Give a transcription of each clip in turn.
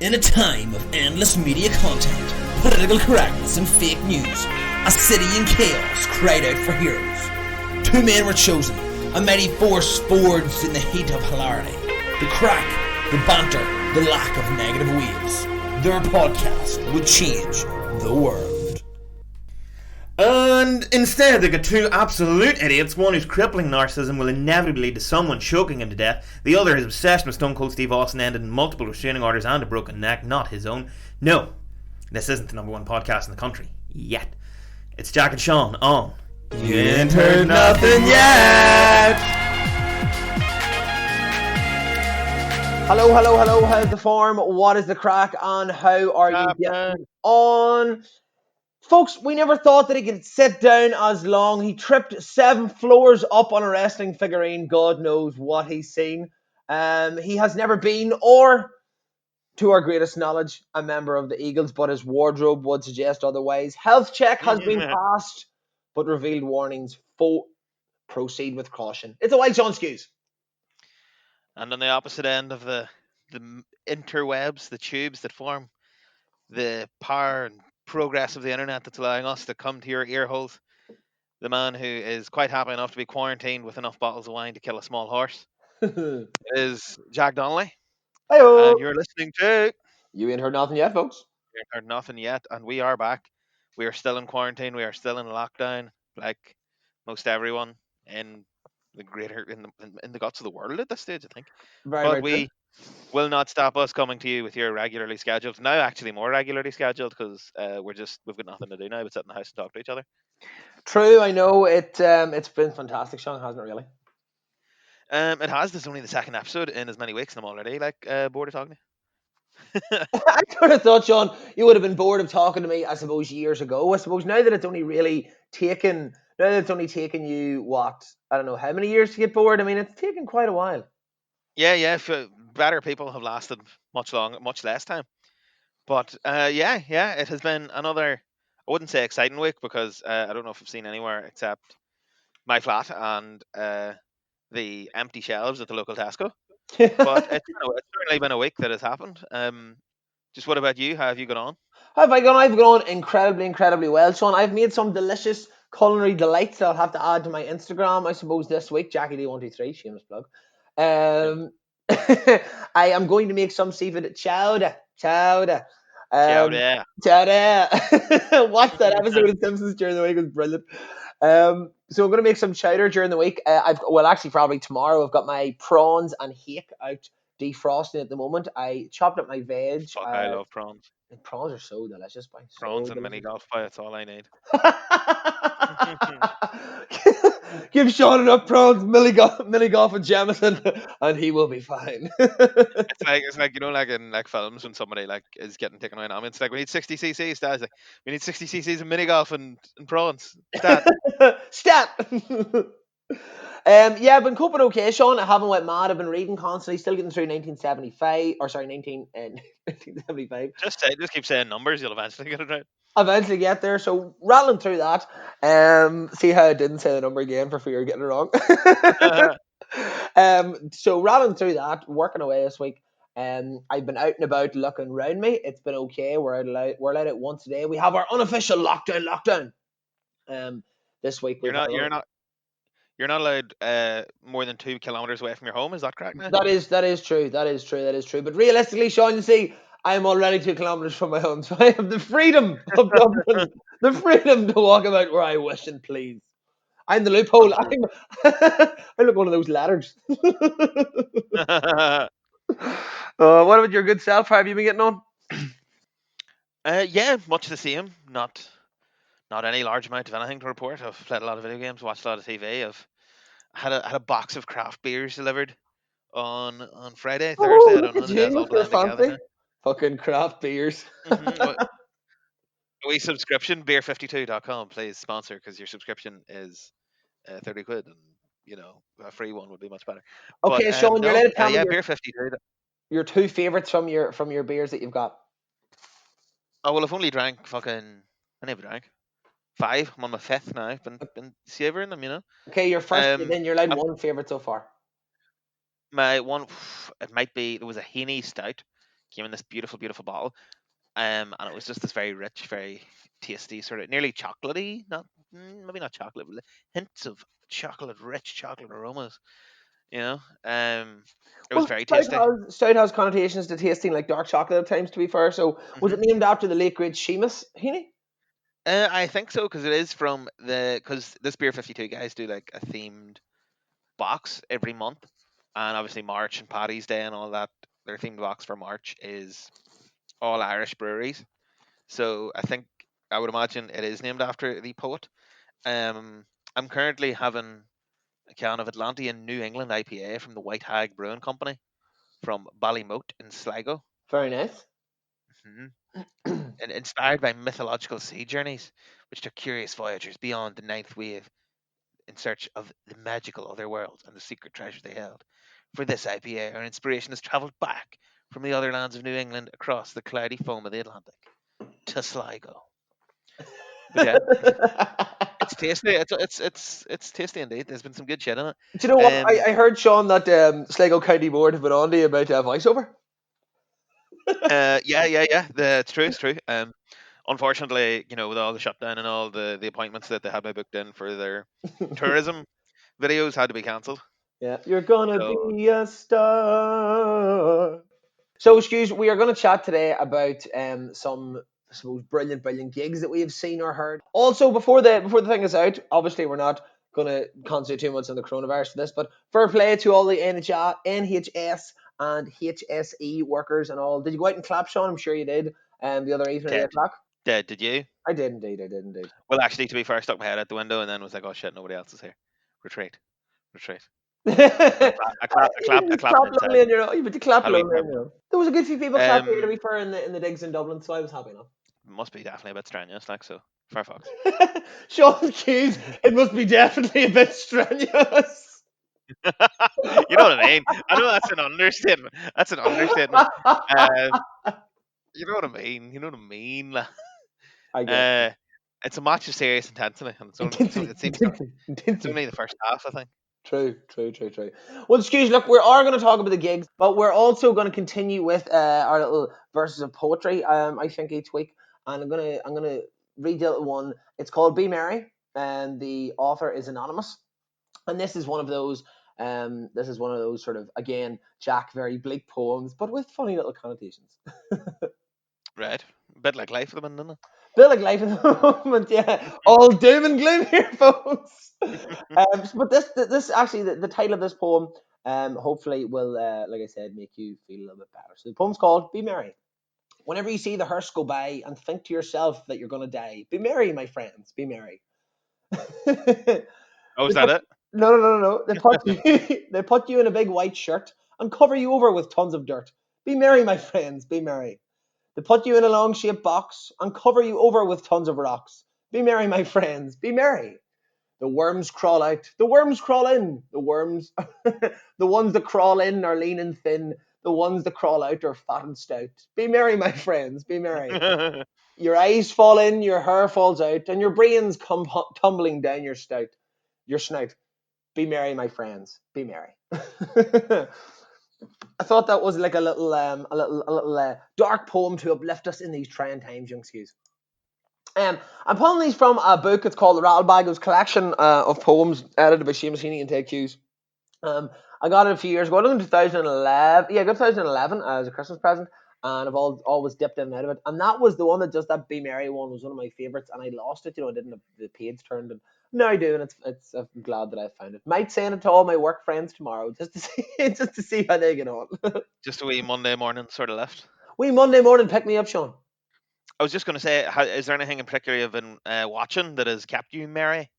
In a time of endless media content, political correctness and fake news, a city in chaos cried out for heroes. Two men were chosen, a mighty force forged in the heat of hilarity. The crack, the banter, the lack of negative waves. Their podcast would change the world. And instead, they got two absolute idiots. One whose crippling narcissism will inevitably lead to someone choking him to death. The other, his obsession with Stone Cold Steve Austin ended in multiple restraining orders and a broken neck, not his own. No, this isn't the number one podcast in the country. Yet. It's Jack and Sean on You Ain't Heard Nothing Yet! Hello, how's the form? What is the crack on? How are you getting on? Folks, we never thought that he could sit down as long. He tripped 7 floors up on a wrestling figurine. God knows what he's seen. He has never been, or to our greatest knowledge, a member of the Eagles, but his wardrobe would suggest otherwise. Health check has been passed, but revealed warnings. Proceed with caution. It's a wild Sean Skews. And on the opposite end of the interwebs, the tubes that form the power and progress of the internet that's allowing us to come to your ear holes, the man who is quite happy enough to be quarantined with enough bottles of wine to kill a small horse is Jack Donnelly. Hey-o. And you're listening to You ain't heard nothing yet, folks. You Ain't Heard Nothing Yet, and we are back. We are still in quarantine. We are still in lockdown, like most everyone in the greater in the guts of the world at this stage, I think. But we will not stop us coming to you with your regularly scheduled, now actually more regularly scheduled, because we've got nothing to do now but sit in the house and talk to each other. True, I know it's been fantastic, Sean, hasn't it really? It has. This is only the second episode in as many weeks, and I'm already bored of talking to you. I sort of thought, Sean, you would have been bored of talking to me, I suppose, years ago. I suppose now that it's only taken you, what, I don't know, how many years to get bored? I mean, it's taken quite a while. Yeah. Better people have lasted much less time. But it has been another, I wouldn't say exciting week, because I don't know if I've seen anywhere except my flat and the empty shelves at the local Tesco. But it's certainly been a week that has happened. Just what about you? How have you got on? I've gone on incredibly well, Sean. I've made some delicious culinary delights that I'll have to add to my Instagram, I suppose, this week. Jackie D123, shameless plug. I am going to make some seafood chowder. Chowder. Watch that episode of Simpsons during the week. It was brilliant. So I'm going to make some chowder during the week. Actually probably tomorrow. I've got my prawns and hake out defrosting at the moment. I chopped up my veg. Fuck, I love prawns. Prawns are so delicious, boy. Prawns and mini golf pie, that's all I need. Give Sean enough prawns, mini golf and Jamison, and he will be fine. It's like like in films when somebody is getting taken away. I mean, it's like we need 60 cc's. Dad's like, we need 60 cc's of mini golf and prawns. Stat. I've been coping okay, Sean. I haven't went mad. I've been reading constantly, still getting through 1975. Just keep saying numbers, you'll eventually get it right. Eventually get there. So rattling through that. See how I didn't say the number again for fear of getting it wrong. So rattling through that, working away this week. I've been out and about looking around me. It's been okay. We're allowed out once a day. We have our unofficial lockdown. This week you're not allowed more than 2 kilometers away from your home. Is that correct? Now? That is true. But realistically, Sean, you see, I am already 2 kilometers from my home, so I have the freedom of Dublin, the freedom to walk about where I wish and please. I'm the loophole. I'm like one of those ladders. What about your good self? How have you been getting on? Yeah, much the same. Not any large amount of anything to report. I've played a lot of video games, watched a lot of TV. I've had a box of craft beers delivered on Friday, Thursday. I don't know. That's all blended together. Fucking craft beers. We subscription beer52.com, please sponsor, because your subscription is 30 quid, and a free one would be much better. Okay, but, Sean, you're allowed to tell me beer52. Your 2 favorites from your beers that you've got. Oh well, I've only drank fucking. I never drank 5. I'm on my 5th now. I've been savouring them, Okay, your first, then you're allowed one favourite so far. My one, it might be, there was a Henny Stout. came in this beautiful, beautiful bottle. And it was just this very rich, very tasty, sort of nearly chocolatey, not maybe not chocolate, but hints of chocolate, rich chocolate aromas. You know, it was Well, very tasty. stout has connotations to tasting like dark chocolate at times. To be fair, so was Hmm it named after the late great Seamus Heaney? I think so because it is from the because this Beer 52 guys do like a themed box every month, and obviously March and Paddy's Day and all that. Their themed box for March is all Irish breweries. So I would imagine it is named after the poet. Um, I'm currently having a can of Atlantean New England IPA from the White Hag Brewing Company from Ballymote in Sligo. Very nice. Mhm. And inspired by mythological sea journeys, which took curious voyagers beyond the ninth wave in search of the magical other worlds and the secret treasures they held. For this IPA, our inspiration has travelled back from the other lands of New England across the cloudy foam of the Atlantic to Sligo. But yeah, it's tasty. It's tasty indeed. There's been some good shit in it. Do you know what? Um, I heard, Sean, that Sligo County Board have been on to you about voiceover. yeah. It's true. It's true. Unfortunately, with all the shutdown and all the appointments that they had me booked in for their tourism videos had to be cancelled. Yeah, you're gonna So be a star. So, excuse, we are going to chat today about some, I suppose, brilliant, brilliant gigs that we have seen or heard. Also, before the thing is out, obviously we're not going to concentrate too much on the coronavirus for this, but fair play to all the NHS and HSE workers and all. Did you go out and clap, Sean? I'm sure you did. The other evening at 8 dead, o'clock. dead. Did you? I did indeed. I did indeed. Well, actually, to be fair, I stuck my head out the window and then was like, "Oh shit, nobody else is here. Retreat, retreat." And I You clapped clap inside. lonely on your own. You clap Had a wee lonely pep. on your own. There was a good few people clapping here, to Um, be fair, in the digs in Dublin, so I was happy enough. must be definitely a bit strenuous, like so. Firefox. Sean Hughes, it must be definitely a bit strenuous. You know what I mean? I know that's an understatement. That's an understatement. Um, you know what I mean? You know what I mean? Like, I get Uh, it's a match of serious intensity, and intensity, it seems intensity, it's intensity. only the first half, I think. True, true, true, true. Well, excuse, look, we are going to talk about the gigs, but we're also going to continue with our little verses of poetry. I think each week, and I'm gonna read the little one. It's called "Be Merry," and the author is anonymous. And this is one of those. This is one of those sort of, again, Jack, very bleak poems, but with funny little connotations. Right, a bit like life at the minute, isn't Bit like life at the moment, yeah. All doom and gloom here, folks. it? But this actually, the title of this poem, hopefully will, like I said, make you feel a little bit better. So the poem's called "Be Merry." Whenever you see the hearse go by and think to yourself that you're going to die, be merry, my friends, be merry. Oh, is They that put, it? no. They put you, they put you in a big white shirt and cover you over with tons of dirt. Be merry, my friends, be merry. They put you in a long shaped box and cover you over with tons of rocks. Be merry, my friends, be merry. The worms crawl out, the worms crawl in, the worms, the ones that crawl in are lean and thin, the ones that crawl out are fat and stout. Be merry, my friends, be merry. Your eyes fall in, your hair falls out, and your brains come tumbling down your snout. Be merry, my friends, be merry. I thought that was like a little dark poem to uplift us in these trying times, young skews. I'm pulling these from a book. It's called the Rattlebagos Collection of Poems, edited by Seamus Heaney and Ted Hughes. I got it a few years ago. I got it in 2011. Yeah, I got 2011 as a Christmas present, and I've always dipped in and out of it. And that was the one that just that Be Merry one was one of my favorites, and I lost it. I didn't have the page turned, and now I do, and it's. I'm glad that I found it. Might send it to all my work friends tomorrow just to see just to see how they get on. Just a wee Monday morning sort of lift. We Monday morning pick me up, Sean. I was just going to say, is there anything in particular you've been watching that has kept you merry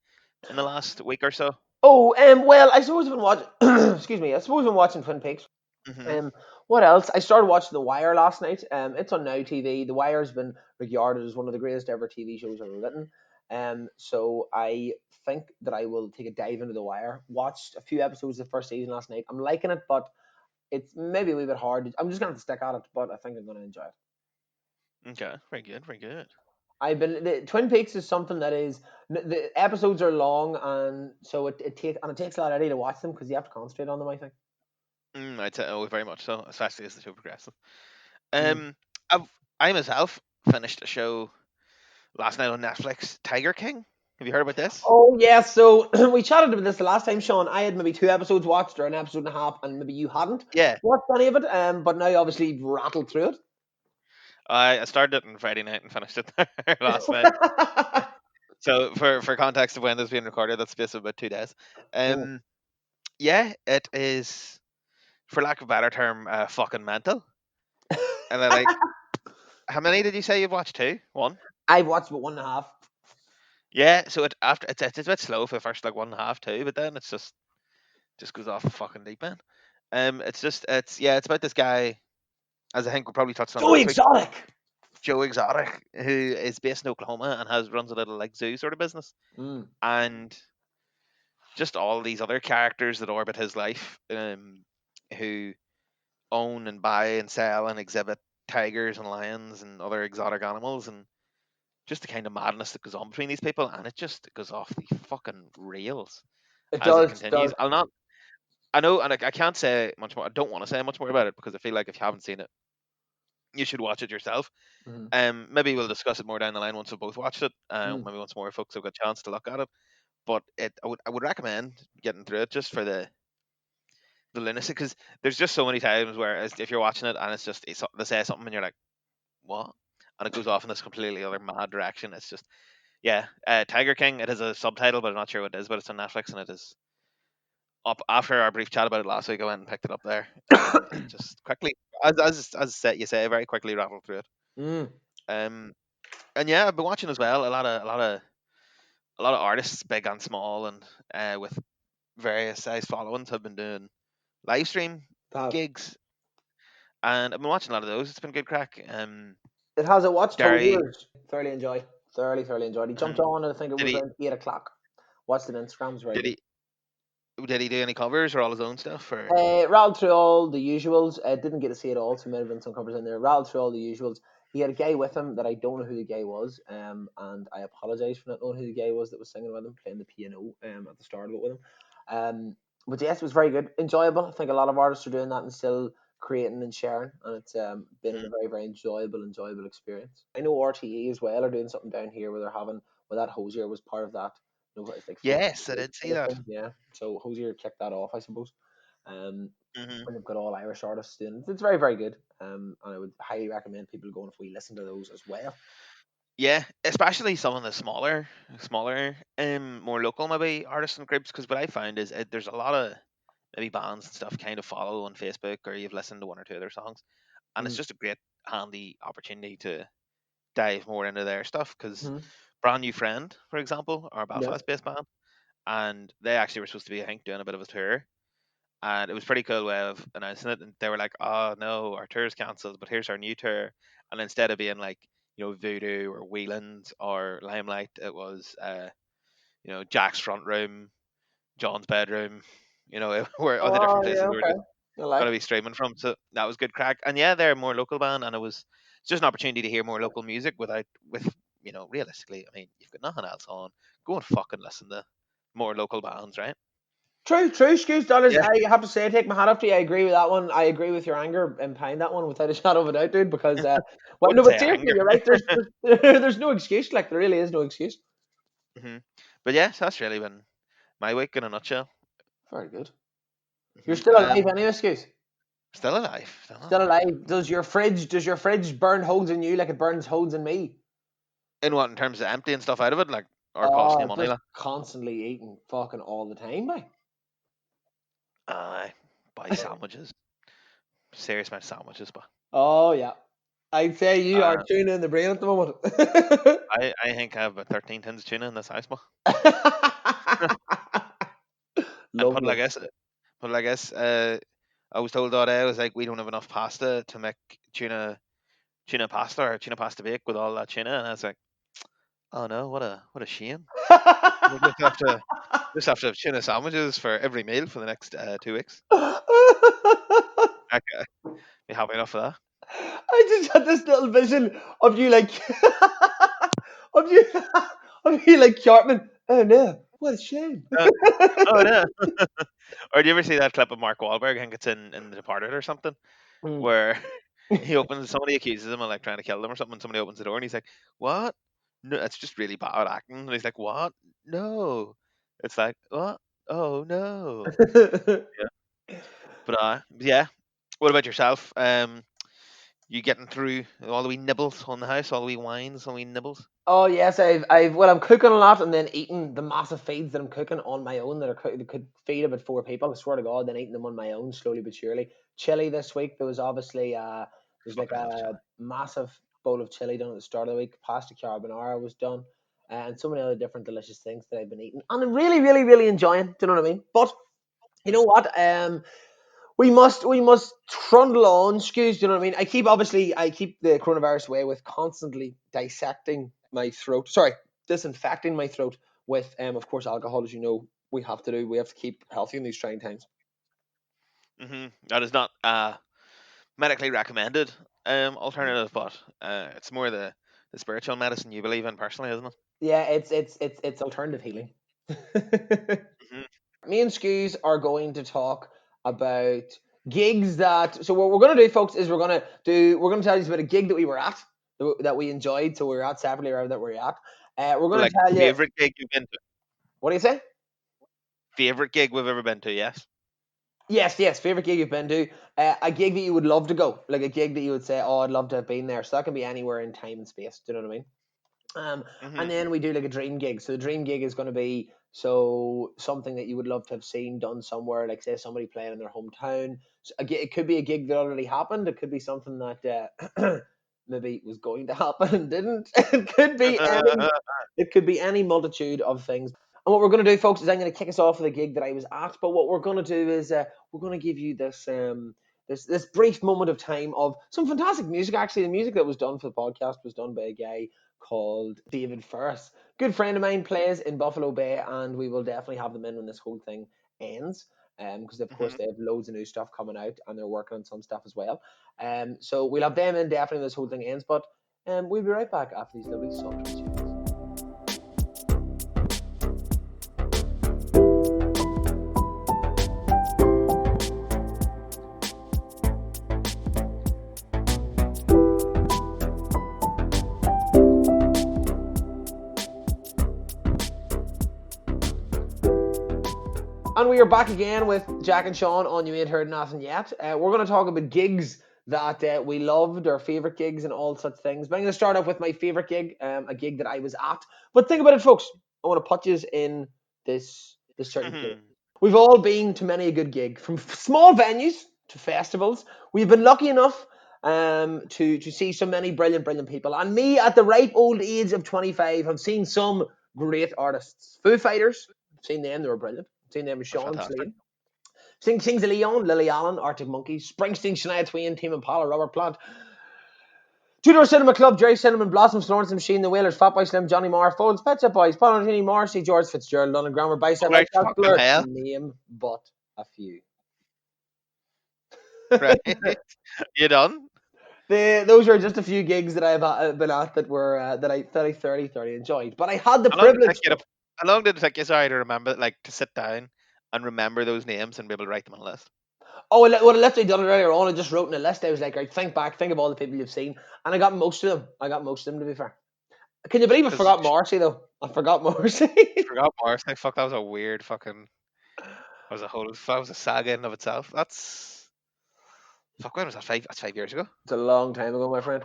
in the last week or so? Oh, well, I suppose I've been watching. Excuse me. I suppose I've been watching Twin Peaks. Hmm Um, what else? I started watching The Wire last night. It's on Now TV. The Wire has been regarded as one of the greatest ever TV shows ever written. So I think that I will take a dive into The Wire. Watched a few episodes of the first season last night. I'm liking it, but it's maybe a wee bit hard. I'm just gonna have to stick at it, but I think I'm gonna enjoy it. Okay, very good, very good. The Twin Peaks is something that is the episodes are long, and so it takes a lot out of you to watch them because you have to concentrate on them. I think. I'd say, oh, very much so, especially as the show progresses. Mm. I've, I myself finished a show last night on Netflix, Tiger King. Have you heard about this? Oh yeah, so we chatted about this the last time, Sean. I had maybe 2 episodes watched, or an episode and a half, and maybe you hadn't Yeah, watched any of it. But now obviously rattled through I started it on Friday night and finished it there last night. it. So for context of when this is being recorded, that's basically about 2 days. Mm. Um, yeah, it is, for lack of a better term, fucking mental. And then like, how many did you say you've watched? Two, one. I've watched about 1.5. Yeah, so it after it's a bit slow for the first like 1.5, two, but then it's just goes off the fucking deep end. It's yeah, it's about this guy, as I think we probably touched on So last week, exotic. Joe Exotic, who is based in Oklahoma and has runs a little like zoo sort of business, Mm. and just all these other characters that orbit his life, who own and buy and sell and exhibit tigers and lions and other exotic animals, and just the kind of madness that goes on between these people, and it just goes off the fucking rails It as it does, it continues. does. I'll not. I know, and I can't say much more. I don't want to say much more about it because I feel like if you haven't seen it, you should watch it yourself. Mhm. Maybe we'll discuss it more down the line once we've both watched it. Mm. Maybe once more folks have got a chance to look at it. But I would recommend getting through it just for the lunacy, because there's just so many times where if you're watching it and they say something and you're like, what? And it goes off in this completely other mad direction. It's just, yeah. Tiger King. It has a subtitle, but I'm not sure what it is. But it's on Netflix, and it is up after our brief chat about it last week. I went and picked it up there, and it just quickly, you say, very quickly rattled through it. Mm. Um, and yeah, I've been watching as well a lot of artists, big and small, and with various size followings, have been doing live stream Have. gigs, and I've been watching a lot of those. It's been good crack. It has. I watched Gary, Hosiers. Thoroughly enjoyed. Thoroughly enjoyed. He jumped um, on, and I think it did was he around 8 o'clock. Watched it on Instagram. It was very did good. he did he do any covers or all his own stuff? Or Rattled through all the usuals. Didn't get to see it all, so there might have been some covers in there. Rattled through all the usuals. He had a guy with him that I don't know who the guy was, and I apologise for not knowing who the guy was that was singing with him, playing the piano at the start of it with him. But yes, it was very good, enjoyable. I think a lot of artists are doing that and still creating and sharing, and it's been a Mhm. very enjoyable experience. I know RTE as well are doing something down here where they're having, well, that Hosier was part of that. It's like folk Yes, I music did see kind of that. thing, yeah. So Hosier kicked that off, I suppose. Um, Hmm. and they've got all Irish artists doing it. It's very good. And I would highly recommend people go and if we listen to those as well. Yeah, especially some of the smaller, more local maybe artists and groups. Because what I found is there's a lot of maybe bands and stuff kind of follow on Facebook, or you've listened to one or two of their songs, and it's Mm. just a great handy opportunity to dive more into their stuff. Because Hmm. Brand New Friend, for example, are a Yeah. Belfast-based band, and they actually were supposed to be, I think, doing a bit of a tour, and it was pretty cool way of announcing it. And they were like, "Oh no, our tour's cancelled, but here's our new tour." And instead of being like, Voodoo or Wheeland or Limelight, it was Jack's front room, John's bedroom, where other different Oh places yeah, we were just okay. I like. going to be streaming from. So that was good crack. And yeah, they're a more local band, and it's just an opportunity to hear more local music with realistically. I mean, you've got nothing else on. Go and fucking listen to more local bands, right? True. Excuse dollars. Yeah, I have to say, I take my hat off to you. I agree with that one. I agree with your anger behind that one without a shadow of a doubt, dude. Because well, no, wouldn't but say seriously, anger. you're right. There's no excuse. Like there really is no excuse. But yes, that's really been my week in a nutshell. Very good. You're Hmm. still alive, anyway, excuse. Still alive. Still Still alive. alive. Does your fridge burn holes in you like it burns holes in me? In what, in terms of emptying stuff out of it, like, or costing you Oh, money, just like? constantly eating fucking all the time, mate. Aye, buy sandwiches. Serious amount of sandwiches, but Oh yeah. I'd say you are uh, tuning in the brain at the moment. I think I have about 13 tins of tuna in this house, but and Lovely. I guess, I was told the other day, I was like, we don't have enough pasta to make tuna pasta or tuna pasta bake with all that tuna, and I was like, oh no, what a shame. We just have to have tuna sandwiches for every meal for the next 2 weeks. Okay, be happy enough for that. I just had this little vision of you like of you of you like Cartman. Oh no, what a shame. Uh, oh no. Or do you ever see that clip of Mark Wahlberg? I think it's in The Departed or something, Mm. where He opens. Somebody accuses him of like trying to kill them or something. And somebody opens the door and he's like, "What? No, it's just really bad acting." And he's like, "What? No." It's like, "What? Oh no." Yeah. But yeah. What about yourself? You getting through all the wee nibbles on the house, all the wee wines, all the wee nibbles? Oh yes, well, I'm cooking a lot and then eating the massive feeds that I'm cooking on my own that could feed about 4 people. I swear to God, then eating them on my own slowly but surely. Chili this week. There was obviously there's like Fucking hell, a Charlie. massive bowl of chili done at the start of the week. Pasta carbonara was done, and so many other different delicious things that I've been eating, and I'm really, really, really enjoying. Do you know what I mean? But you know what? We must trundle on, excuse, you know what I mean? I keep the coronavirus away with constantly dissecting my throat. Sorry, disinfecting my throat with of course alcohol, as you know, we have to keep healthy in these trying times. That is not medically recommended alternative, but it's more the spiritual medicine you believe in personally, isn't it? Yeah, it's alternative healing. Hmm. Me and Scoos are going to talk about gigs that. So what we're going to do, folks, is we're going to tell you about a gig that we were at that we enjoyed. So we were at separately, or that we're at. We're going to Like tell you. favorite gig you've been to? What do you say? Favorite gig we've ever been to? Yes. Yes, yes. Favorite gig you've been to? A gig that you would love to go, like a gig that you would say, "Oh, I'd love to have been there." So that can be anywhere in time and space. Do you know what I mean? And Hmm. then we do like a dream gig. So the dream gig is going to be something that you would love to have seen done somewhere, like say somebody playing in their hometown. So it could be a gig that already happened. It could be something that maybe was going to happen and didn't. It could be any multitude of things. And what we're going to do, folks, is I'm going to kick us off with a gig that I was at. But what we're going to do is we're going to give you this brief moment of time of some fantastic music. Actually, the music that was done for the podcast was done by a guy called David Ferris. Good friend of mine plays in Buffalo Bay, and we will definitely have them in when this whole thing ends. Because of course Hmm. they have loads of new stuff coming out, and they're working on some stuff as well. So we'll have them in definitely when this whole thing ends. But we'll be right back after these lovely sultry tunes. And we are back again with Jack and Sean on You Ain't Heard Nothing Yet. We're going to talk about gigs that we loved, our favourite gigs and all such things. But I'm going to start off with my favourite gig, a gig that I was at. But think about it, folks. I want to put you in this certain place. We've all been to many a good gig, from small venues to festivals. We've been lucky enough to see so many brilliant, brilliant people. And me, at the ripe old age of 25, have seen some great artists. Foo Fighters, I've seen them, they were brilliant. I've seen them with That's Sean fantastic. Slade. Sing Kings of Leon, Lily Allen, Arctic Monkeys, Springsteen, Shania Twain, Tame Impala, Robert Plant, Tudor Cinema Club, Jerry Cinnamon, Blossoms, Florence and the Machine, The Wailers, Fatboy Slim, Johnny Marr, Folds, Pet Shop Boys, Paul Anthony, Morrissey, George Fitzgerald, London Grammar, Bicep, Right, Outcast, fucking Blur, hell. to name but a few. Right. You done? Those are just a few gigs that I've been at that were that I thoroughly enjoyed. But I had the How long did it take privilege. you to how long did it take you, sorry, to remember, like, to sit down and remember those names and be able to write them on a list? Oh, well, I literally done it earlier on. I just wrote in a list. I was like, right, think back, think of all the people you've seen, and I got most of them. I got most of them, to be fair. Can you believe I Because forgot Morrissey though? I forgot Morrissey. you forgot Morris. Like, fuck, that was a weird fucking. That was a saga in and of itself. That's fuck. When was that? That's 5 years ago. It's a long time ago, my friend.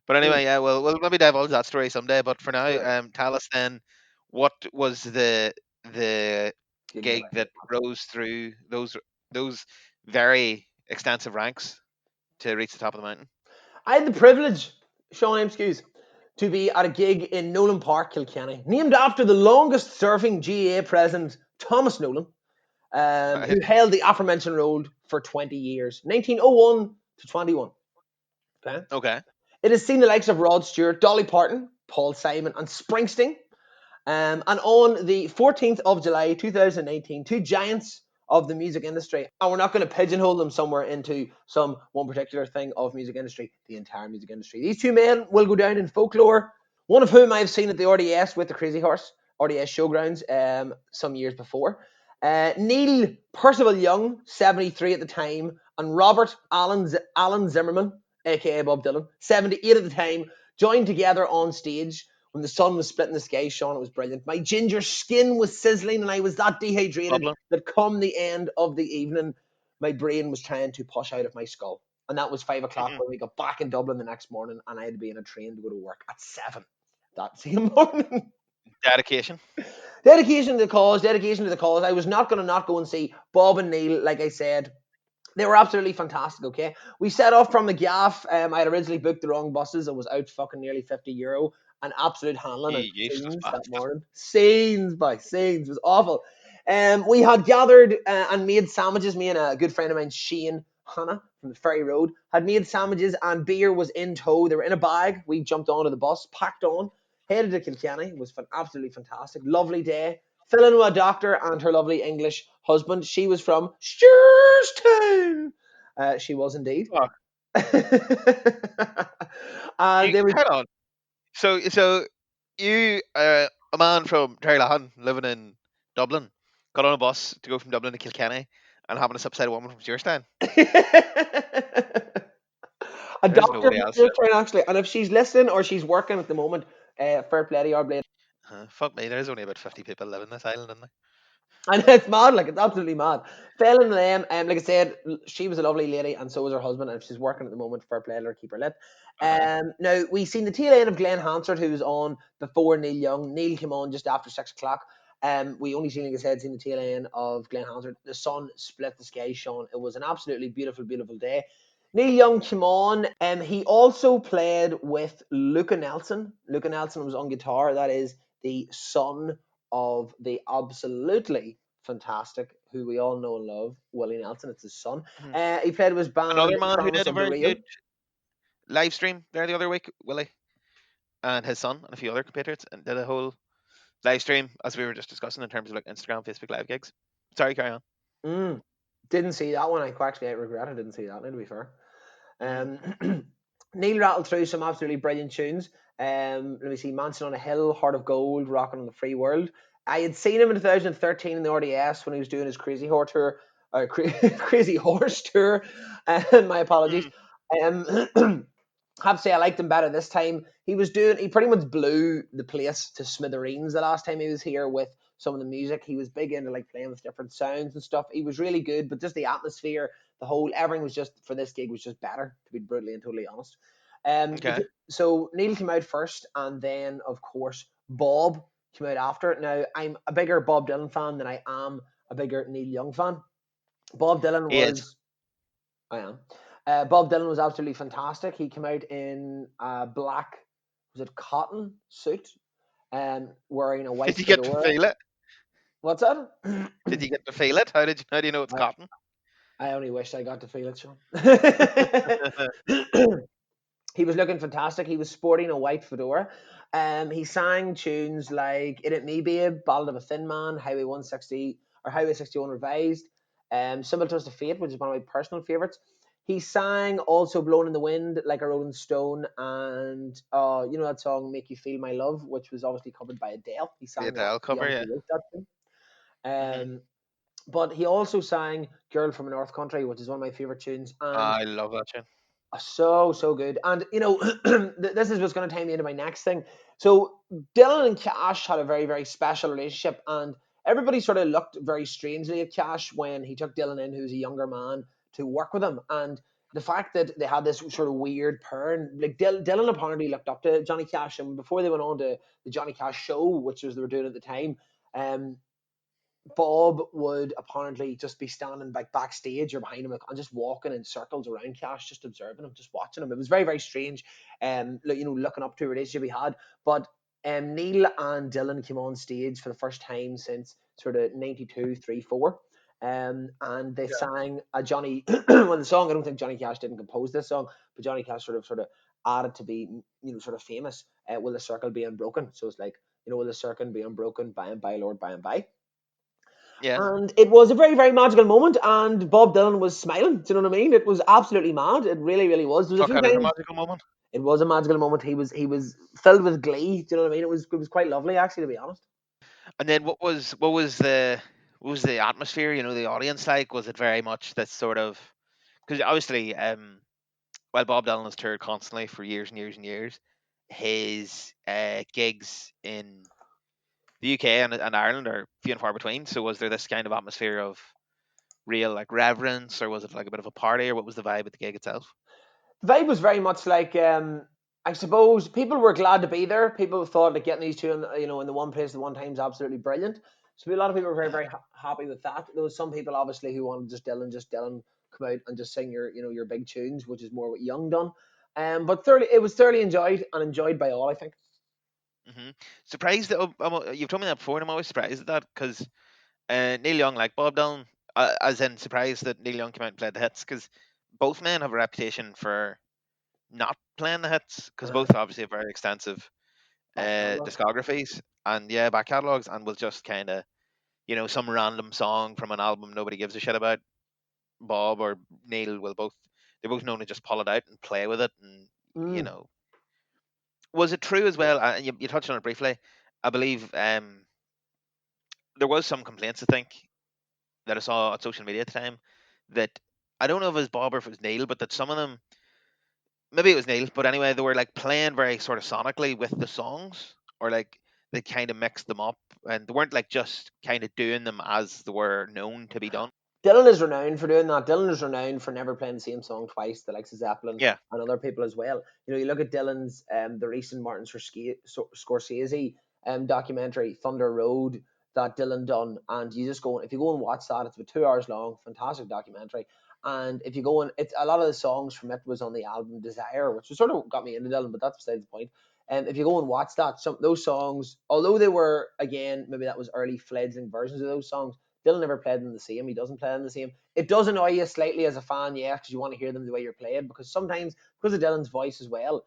But Hmm. anyway, yeah, we'll maybe divulge that story someday. But for now, Right. tell us then, what was the Gig that gig that rose through those very extensive ranks to reach the top of the mountain? I had the privilege, Sean Excuse, to be at a gig in Nolan Park, Kilkenny, named after the longest serving GA president, Thomas Nolan, Right. who held the aforementioned role for 20 years, 1901 to 21. Okay. Okay. It has seen the likes of Rod Stewart, Dolly Parton, Paul Simon, and Springsteen. And on the 14th of July 2018, two giants of the music industry, and we're not going to pigeonhole them somewhere into some one particular thing of music industry, the entire music industry. These two men will go down in folklore, one of whom I've seen at the RDS with the Crazy Horse, RDS Showgrounds, some years before. Neil Percival Young, 73 at the time, and Robert Alan Zimmerman, aka Bob Dylan, 78 at the time, joined together on stage when the sun was splitting the sky. Sean, it was brilliant. My ginger skin was sizzling, and I was that dehydrated Bubbling. that come the end of the evening, my brain was trying to push out of my skull. And that was 5 o'clock Mhm. when we got back in Dublin the next morning, and I had to be in a train to go to work at 7 that same morning. Dedication. Dedication to the cause, dedication to the cause. I was not going to not go and see Bob and Neil, like I said. They were absolutely fantastic, okay? We set off from the gaff. I had originally booked the wrong buses. I was out fucking nearly €50. An absolute handling You and useless scenes that bastard. morning. Scenes by scenes. It was awful. We had gathered and made sandwiches. Me and a good friend of mine, Shane Hannah from the Ferry Road, had made sandwiches and beer was in tow. They were in a bag. We jumped onto the bus, packed on, headed to Kilkenny. It was absolutely fantastic. Lovely day. Fell in with a doctor and her lovely English husband. She was from Stearstown. She was indeed. Fuck. And they were. Hold on. So you, a man from Terrylahan living in Dublin, got on a bus to go from Dublin to Kilkenny and having a beside a woman from Stearstown. A There's doctor nobody from else. Stearstown, actually. And if she's listening or she's working at the moment, fair play to your blade. Fuck me, there's only about 50 people living in this island, isn't there? And it's mad, like it's absolutely mad. Fell into them, like I said, she was a lovely lady, and so was her husband. And if she's working at the moment, fair play to her, keep her lit. Uh-huh. Now we seen the tail end of Glenn Hansard, who was on before Neil Young. Neil came on just after 6 o'clock. We only seen, like I said, seen the tail end of Glenn Hansard. The sun split the sky, Sean. It was an absolutely beautiful, beautiful day. Neil Young came on. He also played with Luca Nelson. Luca Nelson was on guitar. That is the son of the absolutely fantastic, who we all know and love, Willie Nelson. It's his son. Mhm. He played with his band Another man who Promise did a of the very Real. good live stream there the other week, Willie, and his son and a few other compatriots, and did a whole live stream as we were just discussing in terms of like Instagram, Facebook live gigs. Sorry, carry on. Mm, didn't see that one. I regret I didn't see that one, to be fair. Mhm. Um, Neil rattled through some absolutely brilliant tunes. Let me see, Manson on a Hill, Heart of Gold, Rockin' on the Free World. I had seen him in 2013 in the RDS when he was doing his Crazy Horse tour, Crazy Horse tour. And my apologies. Mhm. Um, have to say I liked him better this time. He pretty much blew the place to smithereens the last time he was here with some of the music. He was big into like playing with different sounds and stuff. He was really good, but just the atmosphere, the whole everything was just for this gig was just better, to be brutally and totally honest. Okay. So Neil came out first, and then of course Bob came out after. Now I'm a bigger Bob Dylan fan than I am a bigger Neil Young fan. Bob Dylan He is. was I am. Bob Dylan was absolutely fantastic. He came out in a black, was it cotton suit, wearing a white Did you get to fedora. feel it? What's that? Did you get to feel it? How do you know it's I, cotton? I only wish I got to feel it, Sean. He was looking fantastic. He was sporting a white fedora. He sang tunes like "It Ain't Me, Babe," "Ballad of a Thin Man," "Highway 160" or "Highway 61 Revised," "Simple Twist of Fate," which is one of my personal favorites. He sang also "Blowing in the Wind," "Like a Rolling Stone," and you know that song "Make You Feel My Love," which was obviously covered by Adele. He The sang that. Adele He cover, yeah. obviously wrote that tune. Hmm. But he also sang "Girl from a North Country," which is one of my favorite tunes, and I love that tune. so good. And you know, this is what's going to tie me into my next thing. So Dylan and Cash had a very very special relationship, and everybody sort of looked very strangely at Cash when he took Dylan in, who's a younger man, to work with him. And the fact that they had this sort of weird pair, like Dylan apparently looked up to Johnny Cash, and before they went on to the Johnny Cash show, which was they were doing at the time, um, Bob would apparently just be standing backstage or behind him and just walking in circles around Cash, just observing him, just watching him. It was very, very strange, looking up to a relationship he had. But Neil and Dylan came on stage for the first time since sort of 92, 3, 4. And they Yeah. sang a Johnny, well, the song, I don't think Johnny Cash didn't compose this song, but Johnny Cash sort of added to be, sort of famous, Will the Circle Be Unbroken. So it's like, Will the Circle Be Unbroken, by and by, Lord, by and by. Yeah. And it was a very, very magical moment. And Bob Dylan was smiling. Do you know what I mean? It was absolutely mad. It really, really was. There was a Fuck, few that is a times magical moment. it was a magical moment. He was filled with glee. Do you know what I mean? It was quite lovely, actually, to be honest. And then what was the atmosphere? You know, the audience like? Was it very much this sort of because obviously, while Bob Dylan has toured constantly for years and years and years, his gigs in the UK and Ireland are few and far between. So was there this kind of atmosphere of real like reverence, or was it like a bit of a party, or what was the vibe at the gig itself? The vibe was very much like I suppose people were glad to be there. People thought that getting these two in the one place at the one time is absolutely brilliant. So a lot of people were very very happy with that. There was some people obviously who wanted just Dylan come out and just sing your big tunes, which is more what Young done. But it was thoroughly enjoyed and enjoyed by all, I think. hmm Surprised that you've told me that before, and I'm always surprised at that because Neil Young, like Bob Dylan, as in surprised that Neil Young came out and played the hits, because both men have a reputation for not playing the hits, because Uh, both obviously have very extensive back catalog. discographies and yeah, back catalogs, and will just kind of some random song from an album nobody gives a shit about. Bob or Neil will both they're both known to just pull it out and play with it, and you Mm. know, was it true as well? And you touched on it briefly. I believe there was some complaints, I think, that I saw on social media at the time, that I don't know if it was Bob or if it was Neil, but that some of them, maybe it was Neil, but anyway, they were like playing very sort of sonically with the songs, or like they kind of mixed them up, and they weren't like just kind of doing them as they were known to be done. Dylan is renowned for doing that. Dylan is renowned for never playing the same song twice, the likes of Zeppelin Yeah, and other people as well. You look at Dylan's the recent Martin Scorsese documentary, Thunder Road, that Dylan done, and if you go and watch that, it's about 2 hours long, fantastic documentary. And if you go and it's a lot of the songs from it was on the album Desire, which was sort of got me into Dylan, but that's besides the point. And if you go and watch that, some those songs, although they were again maybe that was early fledgling versions of those songs, Dylan never played them the same. He doesn't play them the same. It does annoy you slightly as a fan, yeah, because you want to hear them the way you're played. Because sometimes, because of Dylan's voice as well,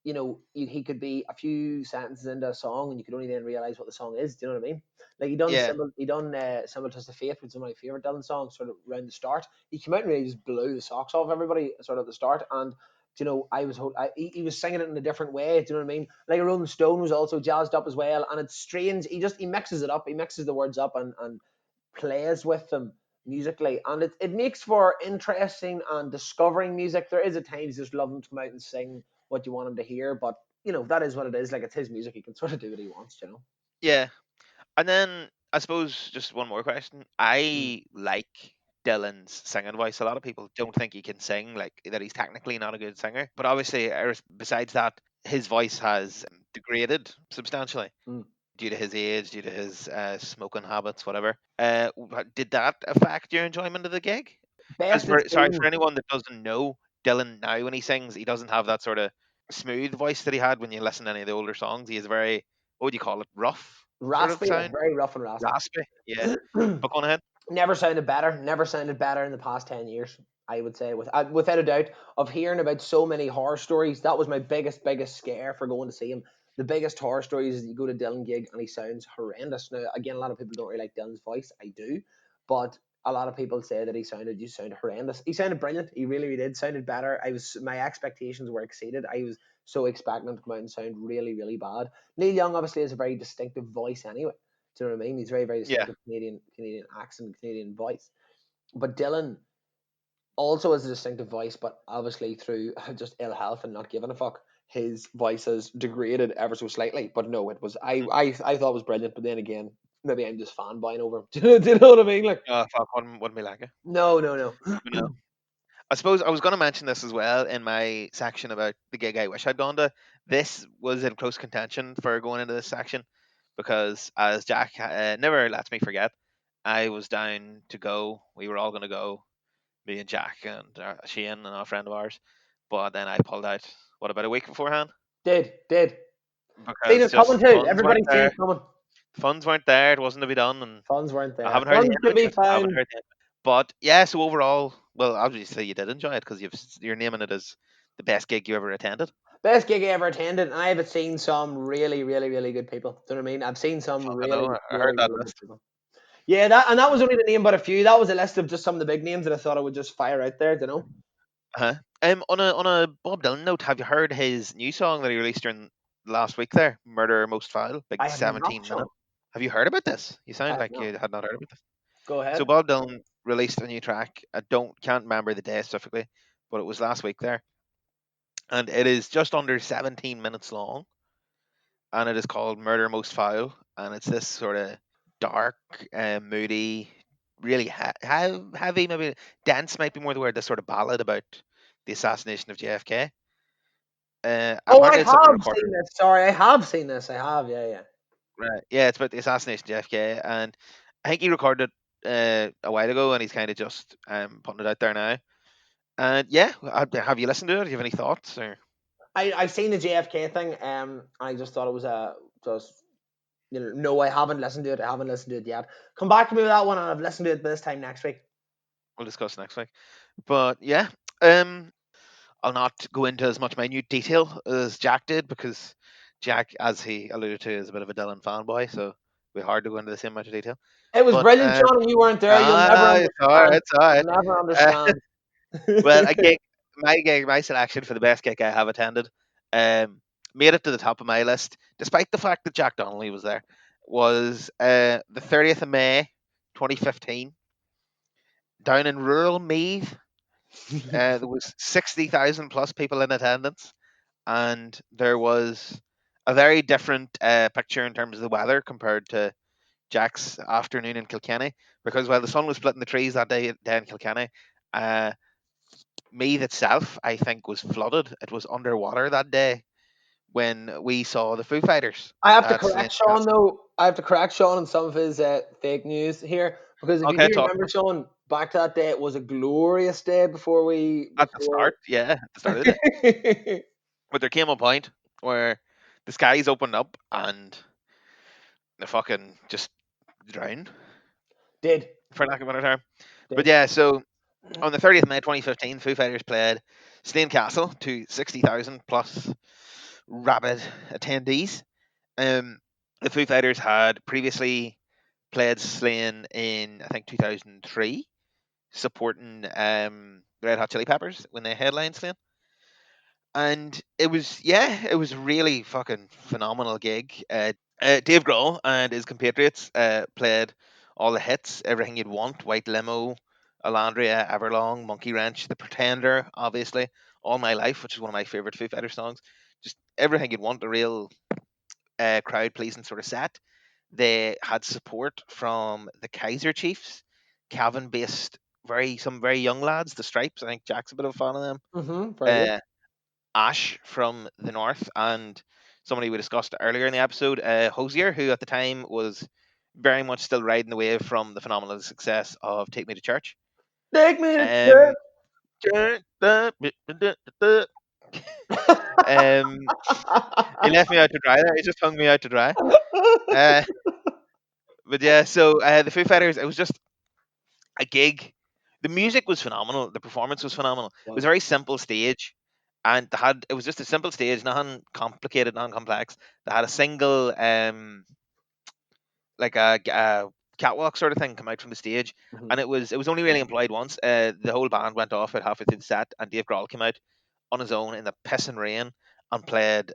he could be a few sentences into a song and you could only then realize what the song is. Do you know what I mean? Like yeah, he done Symbol Test of Faith, which is one of my favorite Dylan songs, sort of around the start. He came out and really just blew the socks off everybody sort of at the start. And he was singing it in a different way. Do you know what I mean? Like a Rolling Stone was also jazzed up as well, and it's strange. He mixes it up. He mixes the words up and plays with them musically, and it makes for interesting and discovering music. There is at times just love him to come out and sing what you want him to hear, but that is what it is. Like, it's his music; he can sort of do what he wants. yeah. And then I suppose just one more question. Mm. I like Dylan's singing voice. A lot of people don't think he can sing, like that he's technically not a good singer. But obviously, besides that, his voice has degraded substantially Mm. due to his age, due to his smoking habits, whatever. Did that affect your enjoyment of the gig? Because Best it's sorry, been. for anyone that doesn't know, Dylan now when he sings, he doesn't have that sort of smooth voice that he had when you listen to any of the older songs. He has a very, what would you call it, rough sort of Raspy, like sound. very rough and raspy. Raspy, yeah. But go on ahead. Never sounded better. Never sounded better in the past 10 years. I would say, without a doubt, of hearing about so many horror stories. That was my biggest scare for going to see him. The biggest horror stories is you go to Dylan gig and he sounds horrendous. Now, again, a lot of people don't really like Dylan's voice. I do, but a lot of people say that you sounded horrendous. He sounded brilliant. He really, really did. Sounded better. My expectations were exceeded. I was so expecting him to come out and sound really, really bad. Neil Young obviously has a very distinctive voice anyway. Do you know what I mean? He's very, very Yeah, distinctive Canadian accent, Canadian voice. But Dylan also has a distinctive voice, but obviously through just ill health and not giving a fuck, his voice has degraded ever so slightly. But no, it was mhm. I thought it was brilliant. But then again, maybe I'm just fanboying over him. Do you know what I mean? Like, Fuck, wouldn't be like it. no, no, no. You know. I suppose I was going to mention this as well in my section about the gig I wish I'd gone to. This was in close contention for going into this section because, as Jack never lets me forget, I was down to go. We were all going to go, me and Jack and Shane and a friend of ours. But then I pulled out, what, about a week beforehand? Did seen Because it coming just too. Everybody's seen it coming. funds weren't there, it wasn't to be done, and Funds weren't I there. haven't heard the Funds end of to it be yet. I haven't found. heard the end. But yeah, so overall, well, obviously you did enjoy it because you're naming it as the best gig you ever attended. Best gig I ever attended, and I have seen some really, really, really good people. Do you know what I mean? I've seen some Fuck, I really, know. I heard really, that really good list. people. Yeah, that was only the name but a few. That was a list of just some of the big names that I thought I would just fire out there. Do you know? Uh-huh. On a Bob Dylan note, have you heard his new song that he released during last week? There, "Murder Most Foul," big I have not, 17 minute. Sean. Have you heard about this? You I sound have like not. you had not heard about this. Go So ahead. Bob Dylan released a new track. I can't remember the day specifically, but it was last week there, and it is just under 17 minutes long, and it is called Murder Most Foul, and it's this sort of dark, moody, really heavy, maybe dense might be more the word. This sort of ballad about the assassination of JFK. Oh, I Apparently, it's something have recorded. seen this. Sorry, I have seen this. I have. Yeah, yeah. Right. Yeah, it's about the assassination of JFK, and I think he recorded it a while ago, and he's kind of just putting it out there now. And yeah, have you listened to it? Do you have any thoughts? Or I've seen the JFK thing. I just thought it was just no, I haven't listened to it. I haven't listened to it yet. Come back to me with that one, and I've listened to it this time next week. we'll discuss next week. But yeah, um, I'll not go into as much minute detail as Jack did because Jack, as he alluded to, is a bit of a Dylan fanboy, so it'll be hard to go into the same amount of detail. It was But brilliant, John, and you weren't there. You'll never it's all right. understand. It's all right. You'll never Uh, understand. well, my selection for the best gig I have attended, um, made it to the top of my list, despite the fact that Jack Donnelly was there. Was the 30th of May, 2015, down in rural Meath. There was 60,000 plus people in attendance, and there was a very different picture in terms of the weather compared to Jack's afternoon in Kilkenny. Because while the sun was splitting the trees that day in Kilkenny, uh, Meath itself, I think, was flooded. It was underwater that day when we saw the Foo Fighters I have to at Slane correct Sean Castle. though. I have to correct Sean on some of his fake news here because if you Okay, do talk remember, Sean, back to that day, it was a glorious day before we at the before. start, yeah, at the start of the day. But there came a point where the skies opened up and the fucking just drowned, did for lack of a better term. But did. yeah, so on the 30th of May 2015, Foo Fighters played Slane Castle to 60,000 plus rabid attendees. Um, the Foo Fighters had previously played Slane in, I think, 2003, supporting the Red Hot Chili Peppers when they headlined Slane. And it was a really fucking phenomenal gig. Dave Grohl and his compatriots played all the hits, Everything You'd Want, White Limo, Alandria, Everlong, Monkey Wrench, The Pretender, obviously, All My Life, which is one of my favorite Foo Fighters songs. Just everything you'd want, a real crowd pleasing sort of set. They had support from the Kaiser Chiefs, Cavan based some very young lads, the Stripes. I think Jack's a bit of a fan of them. Very good. Uh, Ash from the North, and somebody we discussed earlier in the episode, Hosier, who at the time was very much still riding the wave from the phenomenal success of Take Me to Church. Take me to Um, church. um, he left me out to dry there. He just hung me out to dry. Uh, but yeah, so the Foo Fighters, it was just a gig. The music was phenomenal. The performance was phenomenal. It was a very simple stage, and it was just a simple stage, nothing complicated, nothing complex. They had a single like a catwalk sort of thing come out from the stage, Mhm. and it was only really employed once. The whole band went off at halfway through the set, and Dave Grohl came out on his own in the piss and rain and played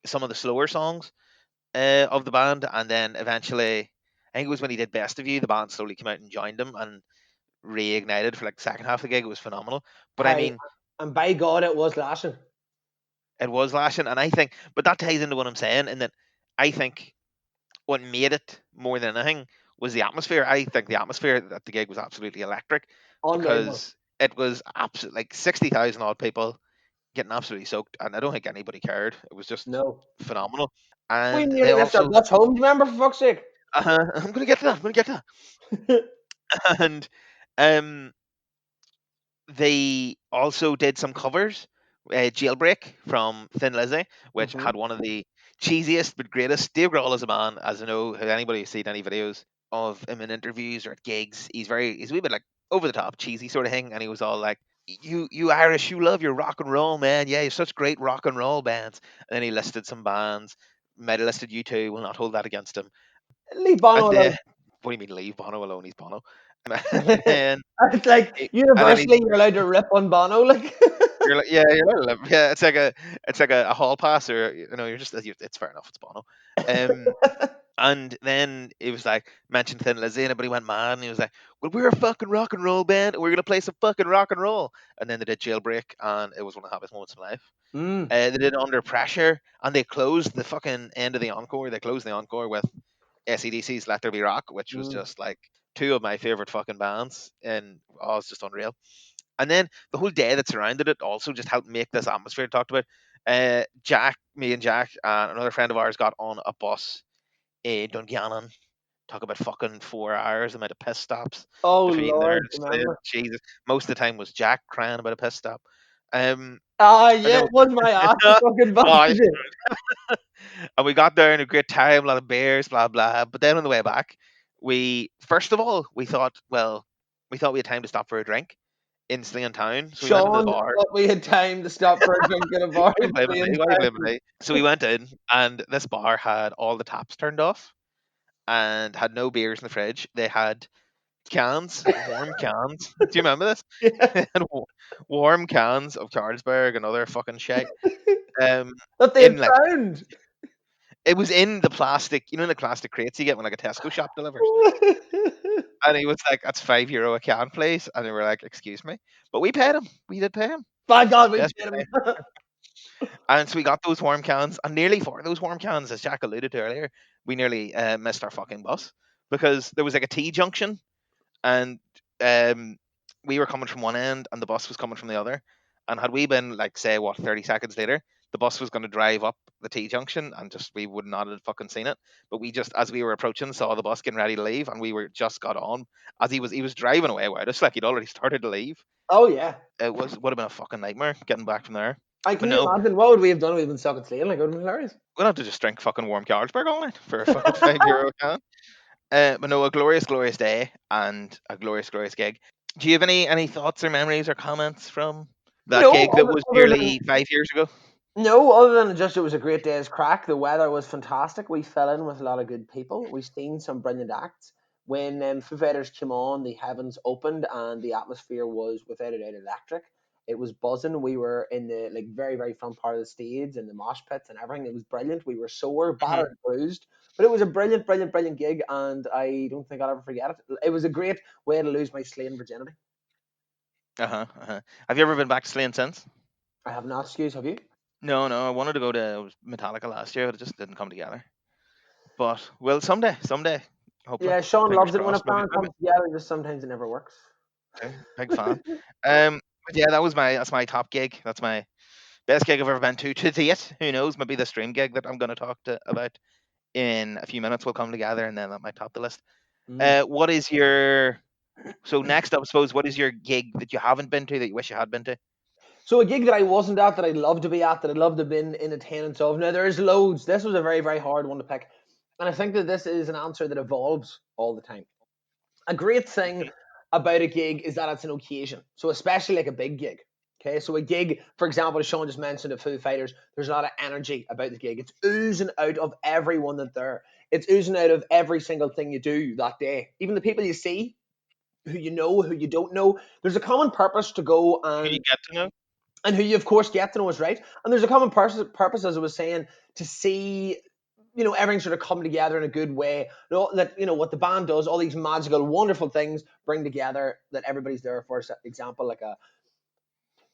some of the slower songs of the band, and then eventually, I think it was when he did Best of You, the band slowly came out and joined him and reignited for like the second half of the gig. It was phenomenal. But I Hey, mean, and by God, it was lashing. it was lashing, and I think, but that ties into what I'm saying, in that I think what made it more than anything was the atmosphere. I think the atmosphere at the gig was absolutely electric Unbelievable. because it was absolutely like 60,000 odd people getting absolutely soaked, and I don't think anybody cared. It was just No. phenomenal. We And they nearly left our also, butts home. Do you remember, for fuck's sake? I'm gonna get to that. I'm gonna get to that. And um, they also did some covers. Jailbreak from Thin Lizzy, which Mhm. had one of the cheesiest but greatest. Dave Grohl is a man, as I know, if anybody who's seen any videos of him in interviews or at gigs, he's a wee bit like over the top, cheesy sort of thing, and he was all like, "You Irish, you love your rock and roll, man. Yeah, you're such great rock and roll bands." And then he listed some bands. Might have listed U2. Will not hold that against him. Leave And Bono then, alone. what do you mean leave Bono alone? He's Bono. And then, It's like and then he universally you're allowed to rip on Bono, like. You're like, yeah, it's like a hall pass, or you're just, it's fair enough. It's Bono. Um, And then it was like mentioned Thin Lizzy, and everybody went mad. And he was like, "Well, we're a fucking rock and roll band, and we're gonna play some fucking rock and roll." And then they did Jailbreak, and it was one of the happiest moments of my life. Mm. They did Under Pressure, and they closed the fucking end of the encore. They closed the encore with SEDC's Let There Be Rock, which was Mm. just like two of my favorite fucking bands, and oh, it's just unreal. And then the whole day that surrounded it also just helped make this atmosphere I talked about. Me and Jack, and another friend of ours got on a bus in Dungannon. Talk about fucking 4 hours, amount of piss stops Oh between there. Lord, remember? Jesus, most of the time was Jack crying about a piss stop. Um, Ah, I yeah, know. it was my ass the fucking Oh, yeah. bastard. And we got there in a great time, a lot of beers, blah blah. But then on the way back, we first of all we thought we had time to stop for a drink in Slane Town, so we went into the Sean bar. thought we had time to stop for a drink in a bar Why are you in blaming me? Why are you blaming Spain. me? So we went in, and this bar had all the taps turned off and had no beers in the fridge. They had cans, warm cans. Do you remember this? Yeah. They had warm cans of Carlsberg and other fucking shit. Um, That they had in like found. it was in the plastic, in the plastic crates you get when like a Tesco shop delivers. And he was like, "That's €5 a can, please." And we were like, "Excuse me," but we paid him. We did pay him. By God, we Yes, paid we him. paid. And so we got those warm cans, and nearly for those warm cans, as Jack alluded to earlier, we nearly missed our fucking bus because there was like a T junction, and um, we were coming from one end, and the bus was coming from the other. And had we been like, say, what, 30 seconds later, the bus was going to drive up the T junction, and just we would not have fucking seen it. But we just, as we were approaching, saw the bus getting ready to leave, and we were just got on as he was driving away with us, like he'd already started to leave. Oh yeah. It would have been a fucking nightmare getting back from there. Can But you no, imagine what would we have done? We've been stuck in Slane. Like, it would have been hilarious. we'll have to just drink fucking warm Carlsberg all night for a fucking €5 a can. But no, a glorious, glorious day and a glorious, glorious gig. Do you have any thoughts or memories or comments from that No, gig that was other than nearly 5 years ago? no, other than just it was a great day's crack. The weather was fantastic. We fell in with a lot of good people. We seen some brilliant acts. When Foo Fighters came on, the heavens opened and the atmosphere was without a doubt electric. It was buzzing. We were in the like very very front part of the stage and the mosh pits and everything. It was brilliant. We were sore, Hmm. battered, bruised, but it was a brilliant, brilliant, brilliant gig, and I don't think I'll ever forget it. It was a great way to lose my Slane virginity. Uh huh. Uh-huh. Have you ever been back to Slane since? I have not excuse. Have you? No, no. I wanted to go to Metallica last year, but it just didn't come together. But well, someday, hopefully, Yeah, Sean fingers loves it when a crossed. Maybe, plan maybe. comes together. Just sometimes it never works. Okay, big fan. But yeah, that's my top gig. That's my best gig I've ever been to date. Who knows? Maybe the stream gig that I'm going to talk about in a few minutes will come together, and then that might top the list. Mm. What is your so next up? I suppose what is your gig that you haven't been to that you wish you had been to? So a gig that I wasn't at that I'd love to be at that I'd love to have been in attendance of. Now there's loads. This was a very very hard one to pick, and I think that this is an answer that evolves all the time. A great thing about a gig is that it's an occasion. So especially like a big gig. Okay, so a gig, for example, as Sean just mentioned, of Foo Fighters, there's a lot of energy about the gig. It's oozing out of everyone that there. It's oozing out of every single thing you do that day. Even the people you see, who you know, who you don't know. There's a common purpose to go Who you and get to know? who you of course get to know is right. And there's a common purpose, as I was saying, to see everything sort of come together in a good way. That what the band does, all these magical, wonderful things bring together. That everybody's there for example, like a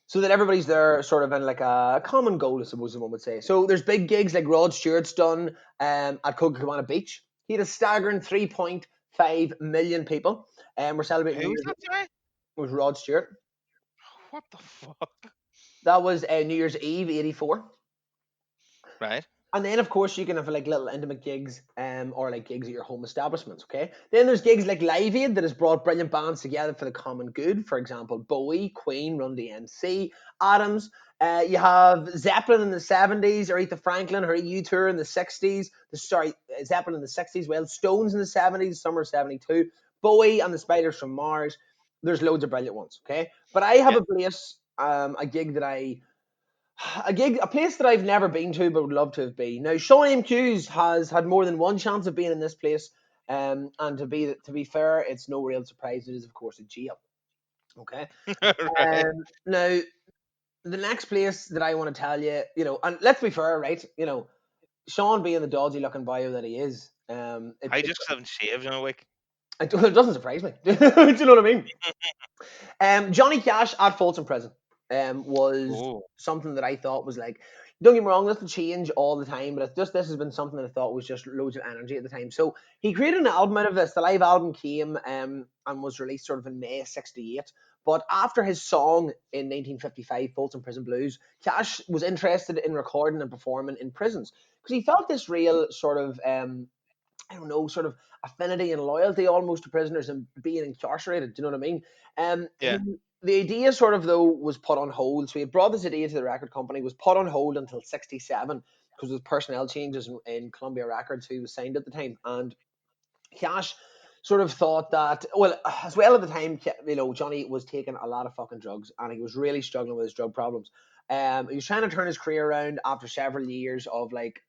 so that everybody's there sort of in like a common goal, I suppose one would say. So there's big gigs like Rod Stewart's done at Coca Beach. He had a staggering 3.5 million people, and we're celebrating New Who's Year's that? Sorry. with Rod Stewart. What the fuck? That was New Year's Eve '84. Right. And then, of course, you can have like little intimate gigs, or like gigs at your home establishments. Okay. Then there's gigs like Live Aid that has brought brilliant bands together for the common good. For example, Bowie, Queen, Run DMC, Adams. You have Zeppelin in the '70s, Aretha Franklin, her EU tour in the '60s. Zeppelin in the '60s. Well, Stones in the '70s, summer '72. Bowie and the Spiders from Mars. There's loads of brilliant ones. Okay. But I have Yeah. a place, a place that I've never been to but would love to have been. Now, Sean M. Hughes has had more than one chance of being in this place, and to be fair, it's no real surprise. It is, of course, a jail. Okay. Right. Now, the next place that I want to tell you, and let's be fair, right? Sean being the dodgy looking bio that he is, I just haven't shaved in a week. It doesn't surprise me. Do you know what I mean? Johnny Cash at Folsom Prison was Oh, something that I thought was like, don't get me wrong, this will change all the time, but this has been something that I thought was just loads of energy at the time. So he created an album out of this. The live album came and was released sort of in May '68. But after his song in 1955, Folsom Prison Blues, Cash was interested in recording and performing in prisons because he felt this real sort of I don't know, sort of affinity and loyalty almost to prisoners and being incarcerated. Do you know what I mean? yeah. The idea sort of though was put on hold. So he brought this idea to the record company, was put on hold until '67 because of personnel changes in Columbia Records, who was signed at the time. And Cash sort of thought that, well, as well at the time, Johnny was taking a lot of fucking drugs and he was really struggling with his drug problems. He was trying to turn his career around after several years of like,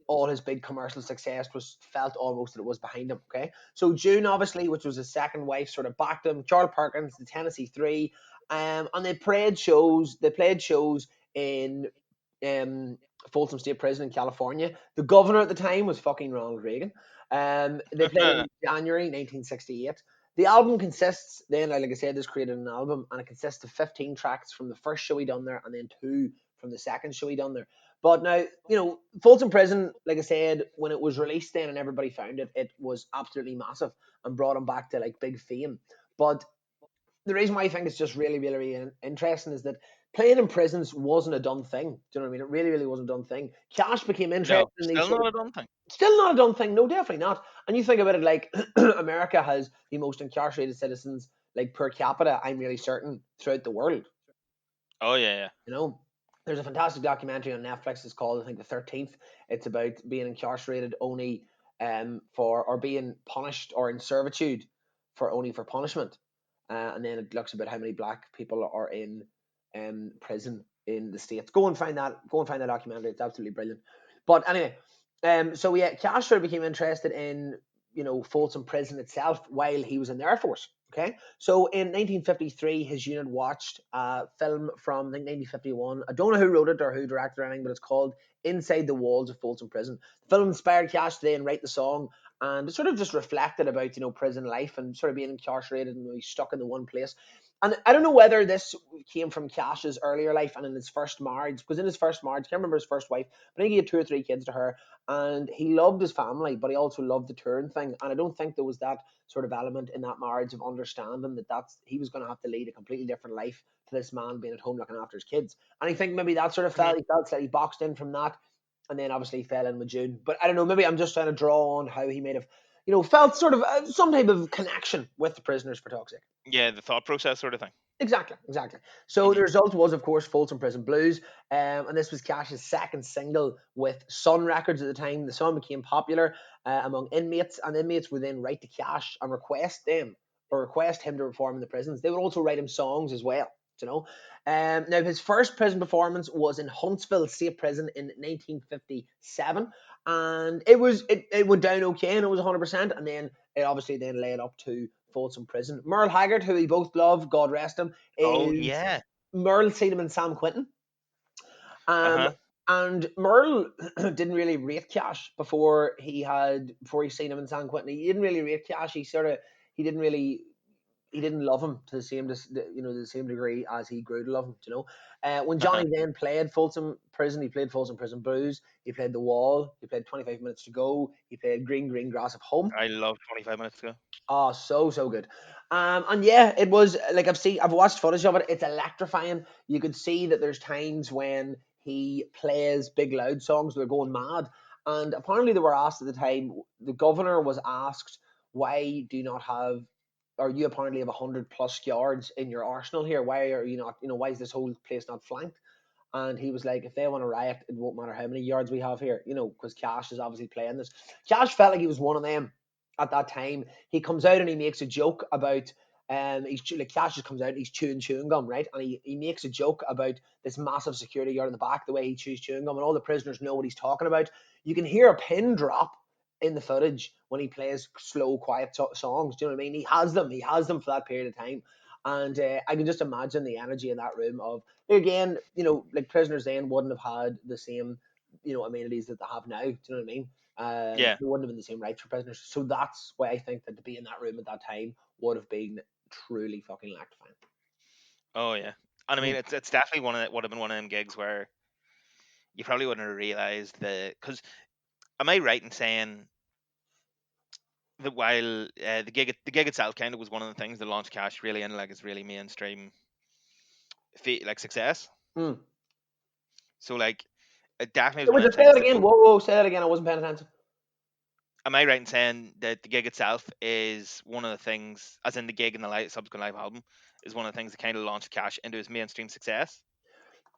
all his big commercial success was felt almost that it was behind him. Okay. So June, obviously, which was his second wife, sort of backed him. Charles Perkins, the Tennessee Three, and they played shows. They played shows in um, Folsom State Prison in California. The governor at the time was fucking Ronald Reagan. They played in January 1968. The album consists, then, like I said, this created an album, and it consists of 15 tracks from the first show he done there, and then 2 from the second show he done there. But now, Folsom Prison, like I said, when it was released then and everybody found it, it was absolutely massive and brought him back to like big fame. But the reason why I think it's just really, really, really interesting is that playing in prisons wasn't a done thing. Do you know what I mean? It really, really wasn't a done thing. Cash became No, interested in these still sort of, not a done thing. still not a done thing. No, definitely not. And you think about it like America has the most incarcerated citizens, like per capita, I'm really certain, throughout the world. Oh yeah, You know, there's a fantastic documentary on Netflix. It's called, I think, The 13th. It's about being incarcerated only for, or being punished or in servitude for only for punishment. And then it looks about how many black people are in prison in the States. Go and find that. Go and find that documentary. It's absolutely brilliant. But anyway, so yeah, Castro became interested in Folsom Prison itself while he was in the Air Force. Okay, so in 1953, his unit watched a film from 1951. I don't know who wrote it or who directed or anything, but it's called Inside the Walls of Folsom Prison. The film inspired Cash to then write the song, and it sort of just reflected about prison life and sort of being incarcerated and really stuck in the one place. And I don't know whether this came from Cash's earlier life and in his first marriage, because in his first marriage, I can't remember his first wife, but I think he had 2 or 3 kids to her, and he loved his family, but he also loved the touring thing. And I don't think there was that sort of element in that marriage of understanding that he was going to have to lead a completely different life to this man being at home looking after his kids. And I think maybe that sort of yeah. he felt slightly boxed in from that, and then obviously he fell in with June. But I don't know, maybe I'm just trying to draw on how he may have, felt sort of some type of connection with the prisoners for toxic. Yeah, the thought process sort of thing. Exactly, exactly. So Hmm. the result was, of course, Folsom Prison Blues, and this was Cash's second single with Sun Records at the time. The song became popular among inmates, and inmates would then write to Cash and request him to perform in the prisons. They would also write him songs as well. You know. Now his first prison performance was in Huntsville State Prison in 1957, and it went down okay, and it was 100%, and then it obviously then led up to Folsom Prison. Merle Haggard, who we both love, God rest him, Oh is yeah. Merle seen him in San Quentin. Uh Um, huh. and Merle didn't really rate Cash before he seen him in San Quentin. He didn't really rate Cash. He didn't really he didn't love him to the same the same degree as he grew to love him. When Uh huh. Johnny then played Folsom Prison, he played Folsom Prison Blues. He played The Wall. He played 25 Minutes to Go. He played Green Green Grass of Home. I love 25 minutes ago. Oh, so good. And yeah, it was like I've watched footage of it. It's electrifying. You could see that there's times when he plays big loud songs, they're going mad. And apparently they were asked at the time, the governor was asked, why do you not have, or you apparently have 100 plus yards in your arsenal here? Why are you not, why is this whole place not flanked? And he was like, if they want to riot, it won't matter how many yards we have here, because Cash is obviously playing this. Cash felt like he was one of them at that time. He comes out and he makes a joke about Cash just comes out and he's chewing gum, right? And he makes a joke about this massive security guard in the back, the way he chews chewing gum, and all the prisoners know what he's talking about. You can hear a pin drop in the footage when he plays slow, quiet songs. Do you know what I mean? He has them for that period of time. And I can just imagine the energy in that room of, again, like prisoners then wouldn't have had the same amenities that they have now. Do you know what I mean? Yeah. There wouldn't have been the same rights for prisoners. So that's why I think that to be in that room at that time would have been truly fucking electrifying. Oh yeah. And I mean, Mm. it's definitely would have been one of them gigs where you probably wouldn't have realized because am I right in saying that while the gig itself kind of was one of the things that launched Cash really in like its really mainstream like success. Mm. So like it definitely was Wait, one of just the say that things that again. Whoa, whoa, say that again. I wasn't paying attention. am I right in saying that the gig itself is one of the things, as in the gig and the subsequent live album, is one of the things that kind of launched Cash into his mainstream success?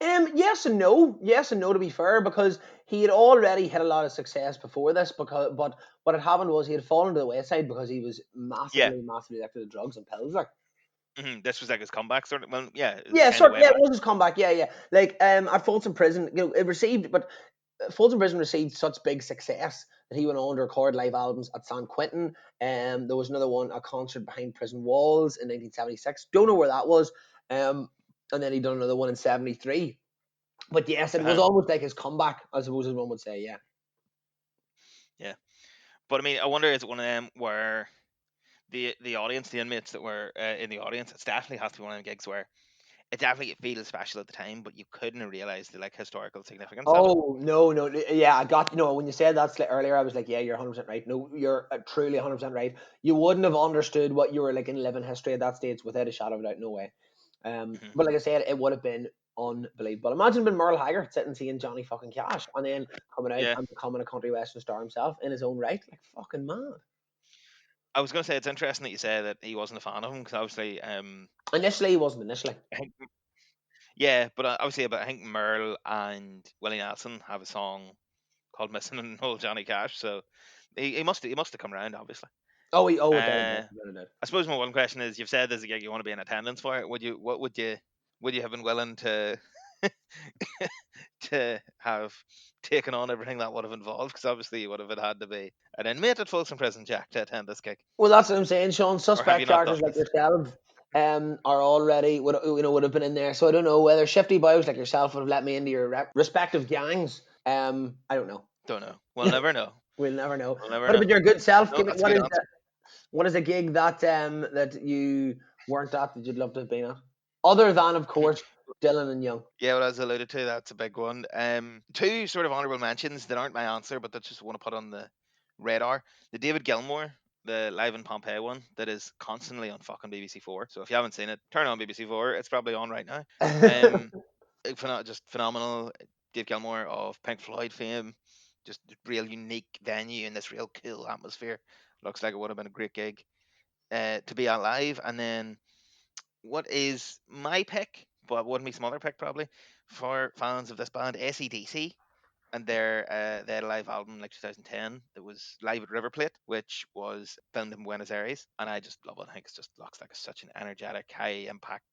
Yes and no. Yes and no, to be fair, because he had already had a lot of success before this. But what had happened was he had fallen to the wayside because he was Yeah. massively addicted to drugs and pills. Like, This was like his comeback sort of. Well, yeah, it's yeah, kind of sure, way yeah, it back. was his comeback. Yeah, yeah. Like, at Folsom Prison, it received, but Folsom Prison received such big success that he went on to record live albums at San Quentin. There was another one, a concert behind prison walls in 1976. Don't know where that was. Um, and then he done another one in '73. But yes, it was Uh-huh. almost like his comeback, I suppose, as one would say. Yeah. Yeah, but I mean, I wonder is it one of them where the audience, the inmates that were in the audience, it's definitely has to be one of them gigs where it definitely feels special at the time, but you couldn't realize the like historical significance of it. Oh no, no, yeah, I got when you said that earlier, I was like, yeah, you're 100% right. No, you're truly 100% right. You wouldn't have understood what you were like in living history at that stage without a shadow of a doubt. No way. Mhm. But like I said, it would have been unbelievable. Imagine being Merle Haggard sitting seeing Johnny fucking Cash and then coming out Yeah, and becoming a country western star himself in his own right, like fucking mad. I was going to say it's interesting that you say that he wasn't a fan of him because obviously, Initially, he wasn't initially. I think, yeah, but obviously, but I think Merle and Willie Nelson have a song called "Missing" and Old Johnny Cash, so he must have come around, obviously. It did, Uh, it did. I suppose my one question is: you've said there's a gig you want to be in attendance for. Would you have been willing to to have taken on everything that would have involved? Because obviously you would have had to be an inmate at Folsom Prison, Jack, to attend this gig. Well, that's what I'm saying, Sean. Or have you Suspect not done characters like this? yourself are already would have been in there. So I don't know whether shifty boys like yourself would have let me into your respective gangs. I don't know. Don't know. We'll never know. We'll never know. We'll never What know. about your good self? No, Give me that's a good answer. what is a gig that you weren't at that you'd love to have been at, other than of course Dylan and Young. Yeah, what I was alluded to, that's a big one. Two sort of honourable mentions that aren't my answer, but that just want to put on the radar. The David Gilmour, the Live in Pompeii one, that is constantly on fucking BBC Four. So if you haven't seen it, turn on BBC Four. It's probably on right now. Um, just phenomenal. Dave Gilmour of Pink Floyd fame, just real unique venue in this real cool atmosphere. Looks like it would have been a great gig to be on live. And then what is my pick? But wouldn't be some other pick probably for fans of this band, AC/DC, and their live album like 2010 that was live at River Plate, which was filmed in Buenos Aires, and I just love it. I think it just looks like such an energetic, high impact,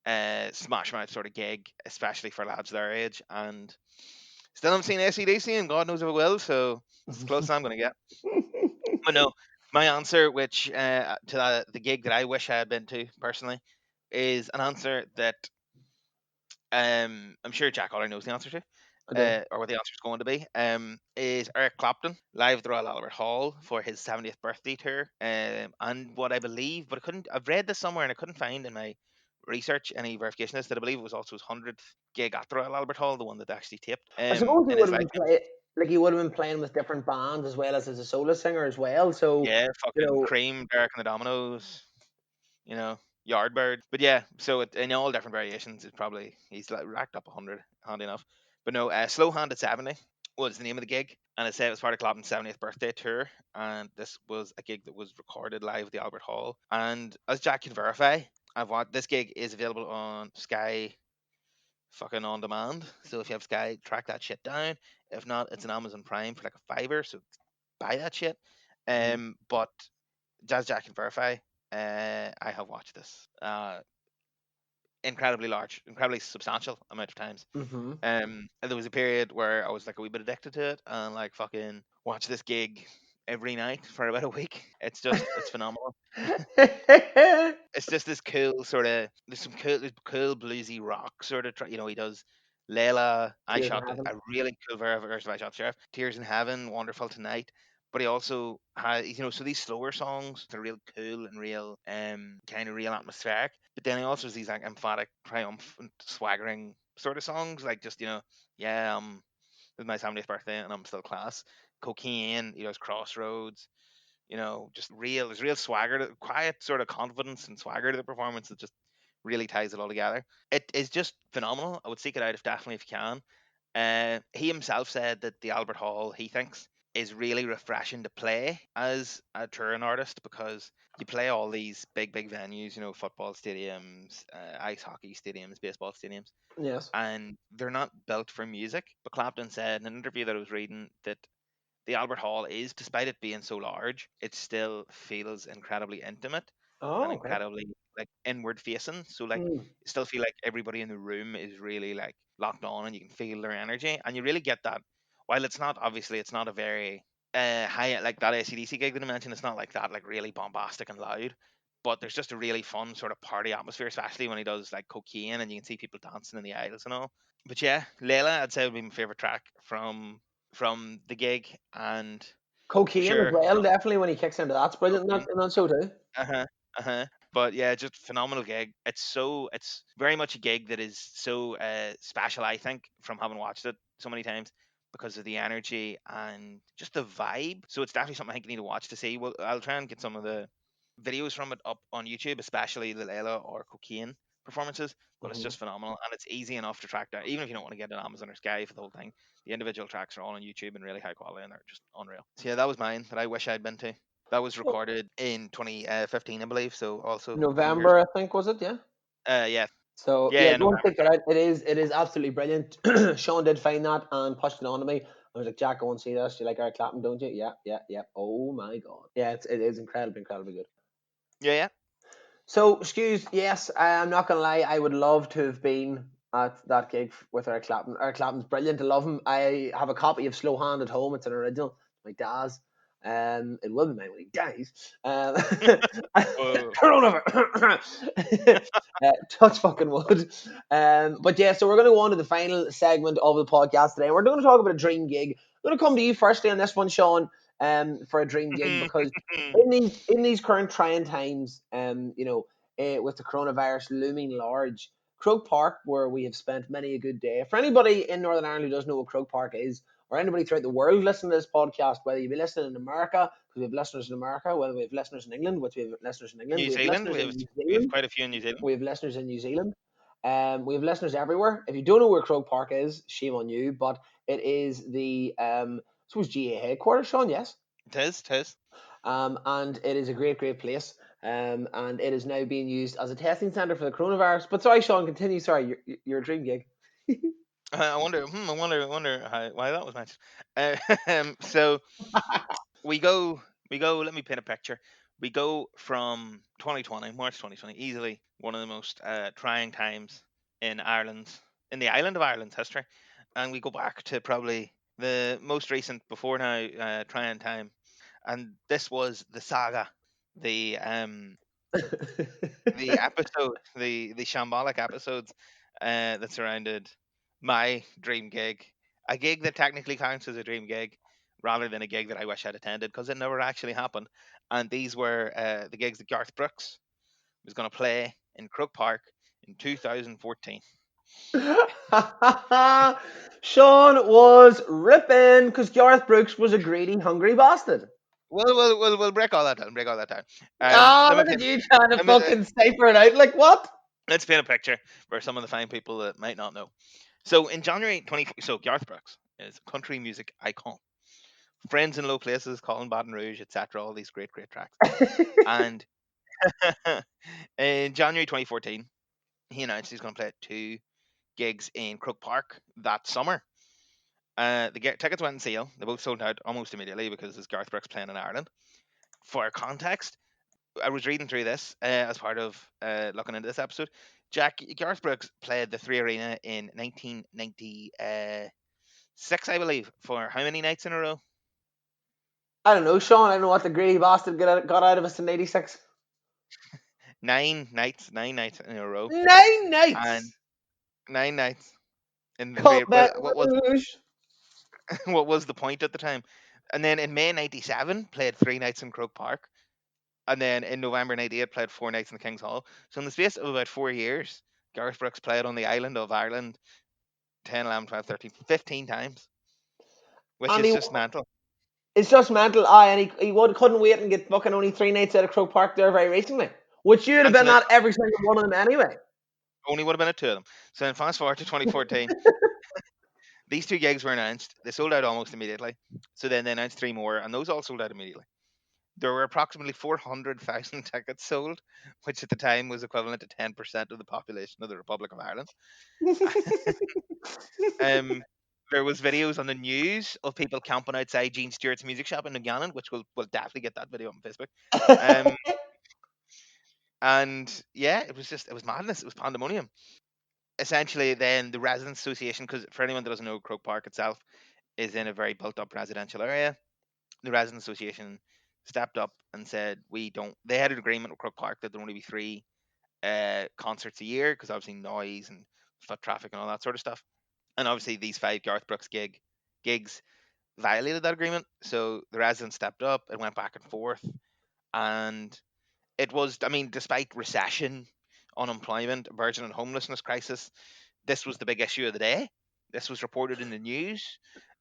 smash mouth sort of gig, especially for lads their age. And still haven't seen AC/DC, and God knows if I will. So it's as close as I'm going to get. But no, my answer, which to the gig that I wish I had been to personally, is an answer that I'm sure Jack Oller knows the answer to, I do. or what the answer is going to be. Is Eric Clapton live at the Royal Albert Hall for his 70th birthday tour? And what I believe, but I couldn't. I've read this somewhere and I couldn't find in my research any verification of this, that I believe it was also his 100th gig at the Royal Albert Hall, the one that they actually taped I suppose he in would his have been lifetime. like he would have been playing with different bands as well as a solo singer as well. So Yeah, you fucking know, Cream, Derek and the Dominoes, you know, Yardbird. But yeah, so in all different variations, it's probably he's like racked up 100, handy enough. But no, Slow Hand at 70 was the name of the gig, and it said it was part of Clapton's 70th birthday tour, and this was a gig that was recorded live at the Albert Hall. And as Jack can verify, I've watched this gig is available on Sky fucking on demand. So if you have Sky, track that shit down. If not, it's an Amazon Prime for like a fiver, so buy that shit. But Jazz Jack can verify. I have watched this incredibly large, incredibly substantial amount of times. mm-hmm. And there was a period where I was like a wee bit addicted to it and like fucking watch this gig every night for about a week. It's phenomenal. It's just this cool sort of there's some cool bluesy rock sort of he does Layla, I Tears in Shot, Heaven. a really cool version of I Shot the Sheriff. Tears in Heaven, Wonderful Tonight. But he also has, so these slower songs, they're real cool and real, kind of real atmospheric. But then he also has these like emphatic, triumphant, swaggering sort of songs, like just, yeah, it's my 70th birthday and I'm still class. Cocaine, he does Crossroads, just there's real swagger, quiet sort of confidence and swagger to the performance that just really ties it all together. It is just phenomenal. I would seek it out if you can. He himself said that the Albert Hall, he thinks, is really refreshing to play as a touring artist because you play all these big venues, football stadiums, ice hockey stadiums, baseball stadiums, Yes. and they're not built for music. But Clapton said in an interview that I was reading that the Albert Hall is, despite it being so large, it still feels incredibly intimate and Oh, okay. incredibly like inward facing. So like Hmm. you still feel like everybody in the room is really like locked on and you can feel their energy. And you really get that. While it's not a very high like that ACDC gig that I mentioned, it's not like that, like really bombastic and loud. But there's just a really fun sort of party atmosphere, especially when he does like Cocaine and you can see people dancing in the aisles and all. But yeah, Layla, I'd say would be my favorite track from the gig, and for Cocaine as sure, well, definitely when he kicks into that's brilliant Cocaine. in that show too. Uh huh. Uh huh. But yeah, just phenomenal gig. It's very much a gig that is so special. I think from having watched it so many times because of the energy and just the vibe. So it's definitely something I think you need to watch to see. Well, I'll try and get some of the videos from it up on YouTube, especially the Layla or Cocaine performances. But it's Hmm. just phenomenal and it's easy enough to track down. Even if you don't want to get an Amazon or Sky for the whole thing, the individual tracks are all on YouTube and really high quality and they're just unreal. So yeah, that was mine that I wish I'd been to. That was Well, recorded in 2015, I believe. So also a few years November, ago. I think, was it? Yeah. Yeah, So yeah, yeah, yeah, go and November. check that out. It is absolutely brilliant. Sean did find that and pushed it on to me. I was like, Jack, go and see this. You like Eric Clapton, don't you? Yeah, yeah, yeah. Oh my god. Yeah, it is incredibly good. Yeah, yeah. So, excuse, yes, I'm not gonna lie. I would love to have been at that gig with Eric Clapton. Eric Clapton's brilliant. I love him. I have a copy of Slow Hand at home. It's an original. My dad's. It will be mine when he dies. Whoa. Coronavirus. Touch fucking wood. But yeah, so we're going to go on to the final segment of the podcast today. We're going to talk about a dream gig. I'm going to come to you firstly on this one, Sean, for a dream gig because in these current trying times, with the coronavirus looming large, Croke Park, where we have spent many a good day. For anybody in Northern Ireland who doesn't know what Croke Park is, or anybody throughout the world listening to this podcast, whether you be listening in America, because we have listeners in America, whether we have listeners in England, which we have listeners in England, New we have Zealand. listeners in New We have Zealand, quite a few in New Zealand. we have listeners in New Zealand. We have listeners everywhere. If you don't know where Croke Park is, shame on you. But it is the I suppose GA headquarters, Sean. Yes. It is. It is. And it is a great place. And it is now being used as a testing center for the coronavirus. But sorry, Sean, continue. Sorry, your dream gig. I wonder. I wonder why that was mentioned. So we go. We go. Let me paint a picture. We go from 2020, March 2020, easily one of the most trying times in the island of Ireland's history, and we go back to probably the most recent before now trying time, and this was the saga, the um the shambolic episodes that surrounded my dream gig, a gig that technically counts as a dream gig rather than a gig that I wish I'd attended because it never actually happened. And these were the gigs that Garth Brooks was going to play in Croke Park in 2014. Sean was ripping because Garth Brooks was a greedy, hungry bastard. We'll break all that down. Break all that down. Ah, look at you trying to let me, fucking cipher it out. Like what? let's paint a picture for some of the fine people that might not know. So in January 20, so Garth Brooks is a country music icon. Friends in Low Places, Colin Baton Rouge, etc. All these great tracks. And in January 2014, he announced he's going to play 2 gigs in Croke Park that summer. Tickets went on sale. They both sold out almost immediately because it's Garth Brooks playing in Ireland. For context, I was reading through this as part of looking into this episode. Garth Brooks played the Three Arena in 1996, I believe, for how many nights in a row? I don't know, Sean. I don't know what the greedy bastard got out of us in '86. 9 nights in a row, 9 and nights. 9 nights. in the Come great. back, Well, what was Rouge. what was the point at the time? And then in May '97, played 3 nights in Croke Park, and then in November '98, played 4 nights in the King's Hall. So in the space of about 4 years, Gareth Brooks played on the island of Ireland 10, 11, 12, 13, 15 times, which And is he, just mental. it's just mental. Aye, and couldn't wait and get fucking only 3 nights out of Croke Park there very recently. Which you'd have And so been then at every single one of them anyway. only would have been at two of them. So then fast forward to 2014, these two gigs were announced. They sold out almost immediately. So then they announced three more, and those all sold out immediately. There were approximately 400,000 tickets sold, which at the time was equivalent to 10% of the population of the Republic of Ireland. Um, there was videos on the news of people camping outside Gene Stewart's music shop in Newgannon, which we'll definitely get that video up on Facebook. Um, and yeah, it was madness. It was pandemonium. Essentially, then the Residents Association, because for anyone that doesn't know, Croke Park itself is in a very built-up residential area. The Residents Association stepped up and said we don't. They had an agreement with Croke Park that there would only be three concerts a year because obviously noise and foot traffic and all that sort of stuff. And obviously these five Garth Brooks gigs violated that agreement. So the residents stepped up and went back and forth. And it was, I mean, despite recession, unemployment, a burgeoning homelessness crisis, this was the big issue of the day. This was reported in the news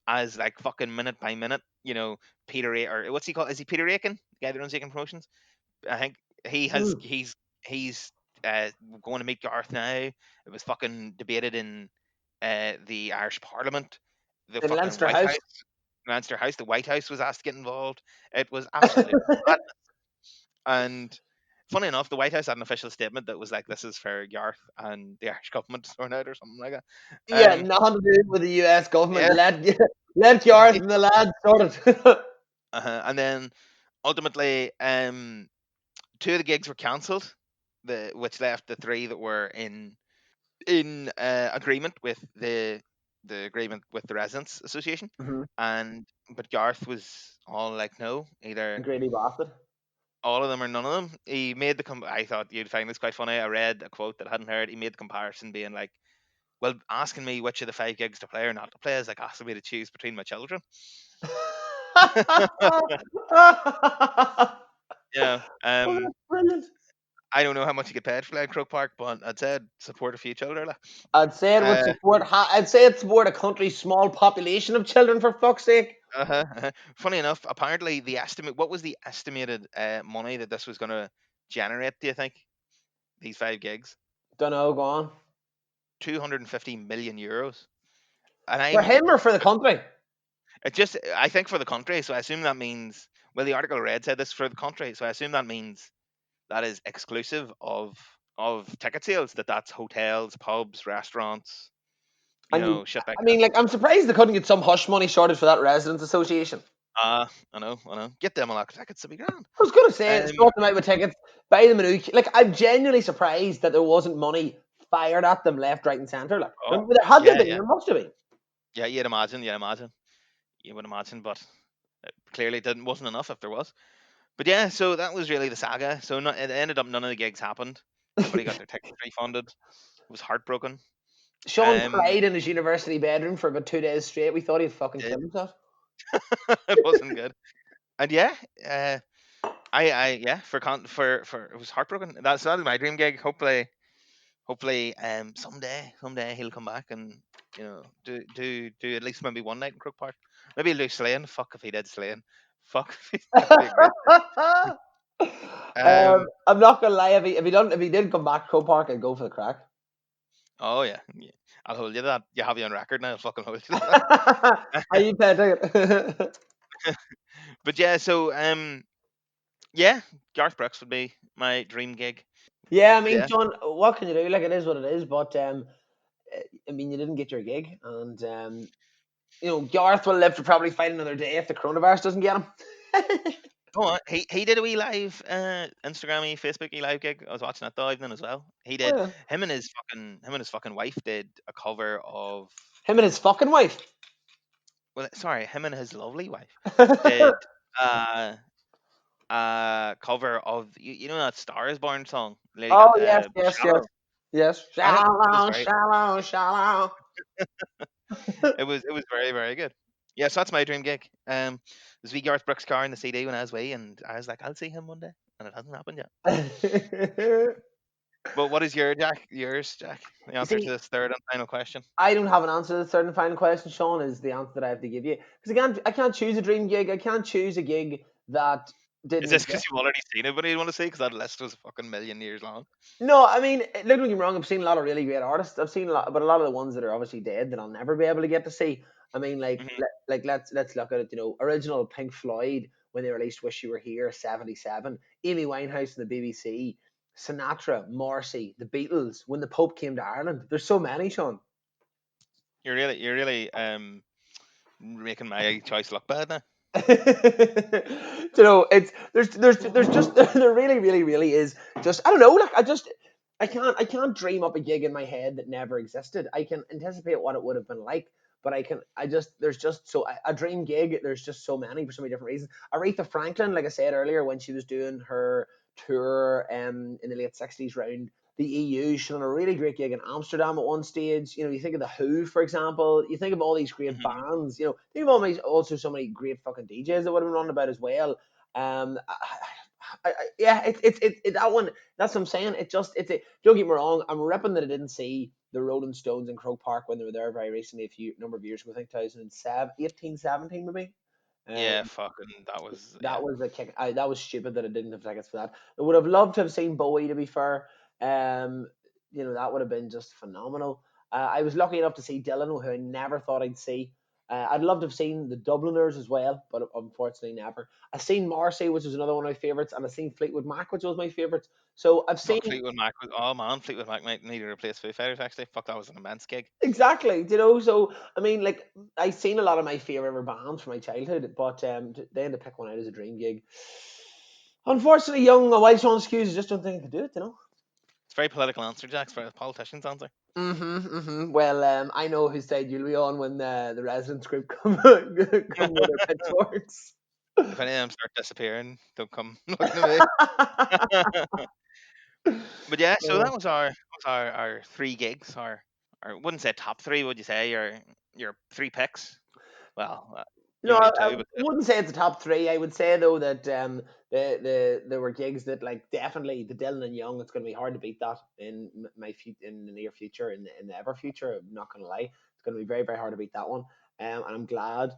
as like fucking minute by minute. Peter or what's he called? Is he Peter Aiken, the guy that runs Aiken Promotions? I think he's uh, going to meet Garth now. It was fucking debated in the Irish Parliament, the In fucking Leinster White House. House, Leinster House. The White House was asked to get involved. It was absolute madness. And funny enough, the White House had an official statement that was like, "This is for Garth and the Irish government to sort out," or something like that. Yeah, Um, nothing to do with the US government. yeah, Let Garth and the lads sort it. and then ultimately, two of the gigs were cancelled, which left the three that were in agreement with the agreement with the Residents Association, Mhm. and but Garth was all like, no, either Greedy bastard. all of them or none of them. He made I thought you'd find this quite funny. I read a quote that I hadn't heard. He made the comparison, being like, "Well, asking me which of the five gigs to play or not to play is like asking me to choose between my children." Yeah. Oh, that's brilliant. I don't know how much you get paid for playing Croke Park, but I'd said support a few children. Like. I'd say it would Uh, support. I'd say it support a country's small population of children. For fuck's sake. Funny enough, apparently the estimate. What was the estimated money that this was going to generate? Do you think these five gigs? Don't know. Go on. 250 million euros. And For him or for the country? I think for the country. So I assume that means. Well, the article I read said this for the country. So I assume that means that is exclusive of ticket sales. That's hotels, pubs, restaurants. And Shit like I that. mean, like, I'm surprised they couldn't get some hush money sorted for that residents association. I know. Get them a lot of tickets to be grand. I was gonna say, Um, sort them out with tickets, buy them a new. Like, I'm genuinely surprised that there wasn't money fired at them left, right, and centre. Like, oh, there had to yeah, be. yeah, There must have been. yeah. You would imagine, but it clearly didn't wasn't enough if there was. But yeah, so that was really the saga. So it ended up none of the gigs happened. Nobody got their tickets refunded. It was heartbroken. Sean Um, cried in his university bedroom for about 2 days straight. We thought he'd fucking it, kill himself. it wasn't good. And yeah, yeah, for it was heartbroken. That was my dream gig. Hopefully, someday he'll come back and do at least maybe one night in Crook Park. Maybe he'll do Slaying. Fuck if he did Slaying. Fuck, that'd be a great. I'm not gonna lie. If he did come back to Park, I'd go for the crack. Oh yeah, yeah. I'll hold you to that. You have you on record now. I'll fucking hold you to that. Are you pay a ticket? But yeah, so yeah, Garth Brooks would be my dream gig. Yeah, I mean, Yeah. John, what can you do? Like, it is what it is. But I mean, you didn't get your gig, and Garth will live to probably fight another day if the coronavirus doesn't get him. Oh, he did a wee live Instagram, Facebook live gig. I was watching that the evening as well. He Oh did. yeah, Him and his fucking wife did a cover of. him and his fucking wife. Well, sorry, him and his lovely wife did uh cover of you know that Star Is Born song, Lady Oh yes, yes, yes, Shallow. yes. I think it was Shallow, very shallow, shallow. It was very very good. Yeah, so that's my dream gig. There's wee Garth Brooks car in the CD when I was wee, and I was like, I'll see him one day, and it hasn't happened yet. But what is yours, Jack? The You answer to see, this third and final question. I don't have an answer to the third and final question. Sean is the answer that I have to give you because I can't choose a dream gig. I can't choose a gig that Is didn't this because exist. you've already seen it? What do you want to see? Because that list was a fucking million years long. No, I mean, don't get me wrong. I've seen a lot of really great artists. I've seen a lot, but a lot of the ones that are obviously dead that I'll never be able to get to see. I mean, Hmm. let's look at it. Original Pink Floyd when they released "Wish You Were Here" '77. Amy Winehouse and the BBC, Sinatra, Morrissey, the Beatles. When the Pope came to Ireland, there's so many, Sean. You're really making my choice look bad now. It's there's just there really is just I don't know, like I can't dream up a gig in my head that never existed. I can anticipate what it would have been like, but I just there's just so a dream gig. There's just so many for so many different reasons. Aretha Franklin, like I said earlier, when she was doing her tour in the late '60s round the EU, she done a really great gig in Amsterdam at one stage. You think of the Who, for example. You think of all these great Hmm. bands. Think of also so many great fucking DJs that would have been on about as well. Yeah, that one. That's what I'm saying. Don't get me wrong. I'm ripping that I didn't see the Rolling Stones in Croke Park when they were there very recently, a few number of years ago. I think 2007, 18, 17 maybe. Um, Yeah, fucking that was yeah. that was a kick. That was stupid that I didn't have tickets for that. I would have loved to have seen Bowie. To be fair, um, that would have been just phenomenal. I was lucky enough to see Dylan, who I never thought I'd see. I'd love to have seen the Dubliners as well, but unfortunately never. I've seen Marcy, which was another one of my favorites, and I've seen Fleetwood Mac, which was my favorite. So I've seen Fuck Fleetwood Mac was oh man, Fleetwood Mac might need to replace Foo Fighters actually. Fuck that was an immense gig. exactly, So I mean, like I've seen a lot of my favorite bands from my childhood, but they had to pick one out as a dream gig. Unfortunately, young Wild Sean Skews just don't think I could do it. It's a very political answer, Jack. It's for a politician's answer. Well, I know whose side you'll be on when the residents group come come with their pitchforks. If any of them start disappearing, don't come looking at me. But yeah, so Uh, that was our three gigs. Our wouldn't say top three. Would you say your three picks? Well, you No, only I, had I two, but wouldn't say it's a top three. I would say though that there were gigs that like definitely the Dylan and Young. It's going to be hard to beat that in in the near future, in the ever future. I'm not going to lie, it's going to be very very hard to beat that one. And I'm glad.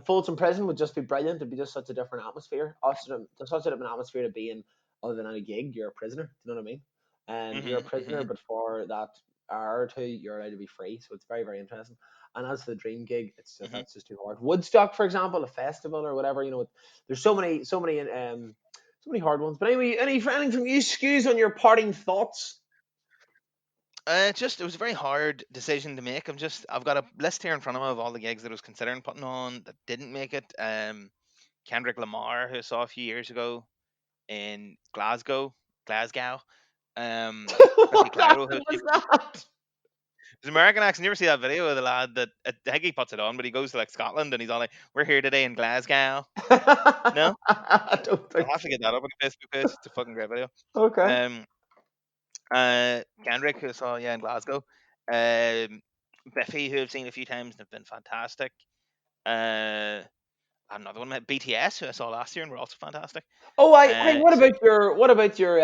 Folsom Prison would just be brilliant. It'd be just such a different atmosphere. Also, there's such a different atmosphere to be in. Other than a gig, you're a prisoner. Do you know what I mean? And you're a hmm prisoner, hmm but for that hour or two, you're allowed to be free. So it's very very interesting. And as for the dream gig, it's just hmm that's just too hard. Woodstock, for example, a festival or whatever, there's so many hard ones. But anyway, anything from you, excuse on your parting thoughts? it was a very hard decision to make. I've got a list here in front of me of all the gigs that I was considering putting on that didn't make it. Kendrick Lamar, who I saw a few years ago in Glasgow. Chrissy What Clyro, accent was that? his American accent. You ever see that video of the lad that I think he puts it on, but he goes to like Scotland and he's all like, "We're here today in Glasgow." No, I don't I'll think have to get that up on the Facebook page. It's a fucking great video. so. Okay. Um, Kendrick, who I saw in Glasgow. Um, Biffy, who I've seen a few times and have been fantastic. Uh, Another one, BTS, who I saw last year and were also fantastic. Oh, what So about your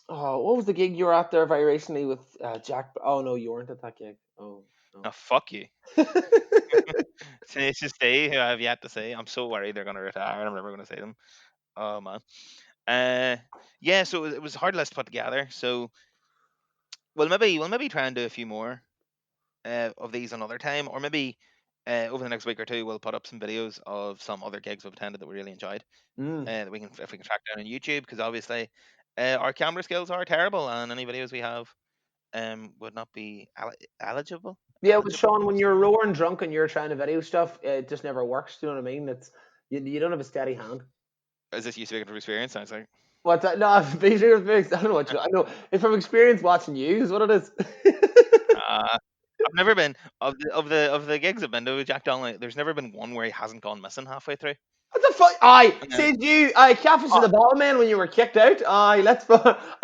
oh, what was the gig you were at there very recently with Jack? Oh no, you weren't at that gig. Oh no. oh, fuck you. Tenacious D, who I have yet to see. I'm so worried they're going to retire and I'm never going to see them. Oh man. Uh, yeah. So it was a hard list to put together. So we'll maybe try and do a few more of these another time, or maybe over the next week or two we'll put up some videos of some other gigs we've attended that we really enjoyed. Mm. That we can if we can track down on YouTube, because obviously our camera skills are terrible and any videos we have would not be eligible. Yeah, with Eligible. Sean, when you're roaring drunk and you're trying to video stuff, it just never works. Do you know what I mean? You don't have a steady hand. Is this you speaking from experience? Sounds like. What's that? No, being serious, I don't know I know. It's from experience watching you is what it is. Uh, I've never been of the gigs I've been to with Jack Donnelly. There's never been one where he hasn't gone missing halfway through. What the fuck? Aye, And then said you. Aye, catfish to oh, the ball man when you were kicked out. Aye, and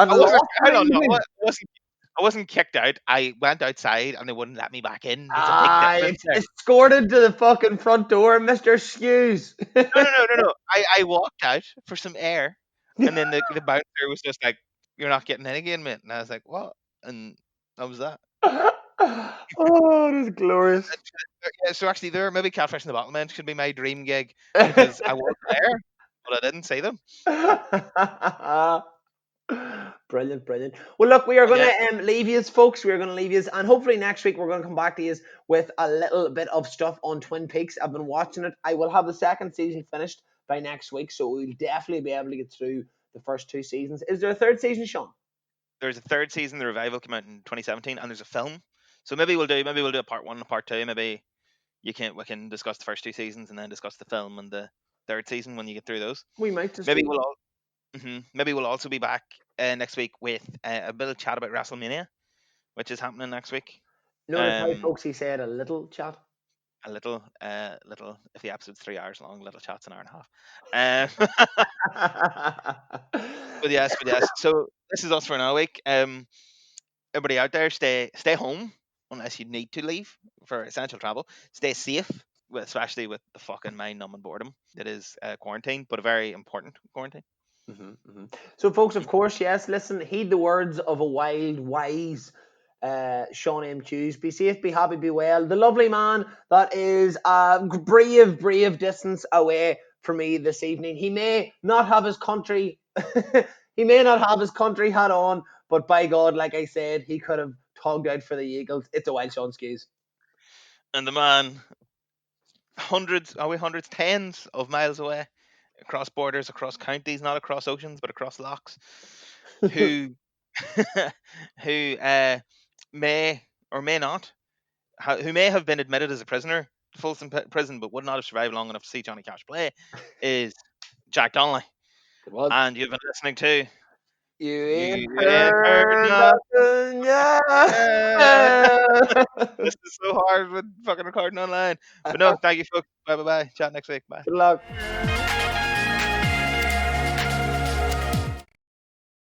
I lost wasn't. for I the don't know. evening. It wasn't. I wasn't kicked out. I went outside and they wouldn't let me back in. There's a big Ah, difference it's there. escorted to the fucking front door, Mr. Skews. No. I walked out for some air, and then the bouncer was just like, "You're not getting in again, mate." And I was like, "What?" And that was that. Oh, that's glorious. Yeah, so actually, there maybe catfish in the bottle man should be my dream gig because I was there, but I didn't see them. Brilliant, brilliant. Well, look, we are And going yeah, to leave you, folks. We're going to leave you, and hopefully next week we're going to come back to you with a little bit of stuff on Twin Peaks. I've been watching it. I will have the second season finished by next week, so we'll definitely be able to get through the first 2 seasons. Is there a third season, Sean? there's a third season. The revival came out in 2017, and there's a film. So maybe we'll do a part one and a part two. Maybe we can discuss the first 2 seasons and then discuss the film and the third season when you get through those. We might just Maybe do. maybe we'll also be back next week with a bit of chat about WrestleMania, which is happening next week. Notice how, Um, folks, he said a little chat. a little. If the episode's 3 hours long, little chat's an hour and a half. But yes. So this is us for another week. Everybody out there, stay home unless you need to leave for essential travel. Stay safe, especially with the fucking mind-numbing boredom that is quarantine, but a very important quarantine. So, folks, of course, yes, listen, heed the words of a wild, wise Sean M. Hughes. Be safe, be happy, be well. The lovely man that is a brave distance away from me this evening. He may not have his country, he may not have his country hat on, but by God, like I said, he could have tugged out for the Eagles. It's a wild Sean Hughes. And the man, hundreds, tens of miles away, across borders, across counties, not across oceans, but across locks, who who may or may not, who may have been admitted as a prisoner to Folsom Prison, but would not have survived long enough to see Johnny Cash play, is Jack Donnelly. It was. And you've been listening to You ain't You Ain't Heard heard Nothing nothing Yet. yet. This is so hard with fucking recording online. But no, thank you, folks. Bye. Chat next week. Bye. Good luck.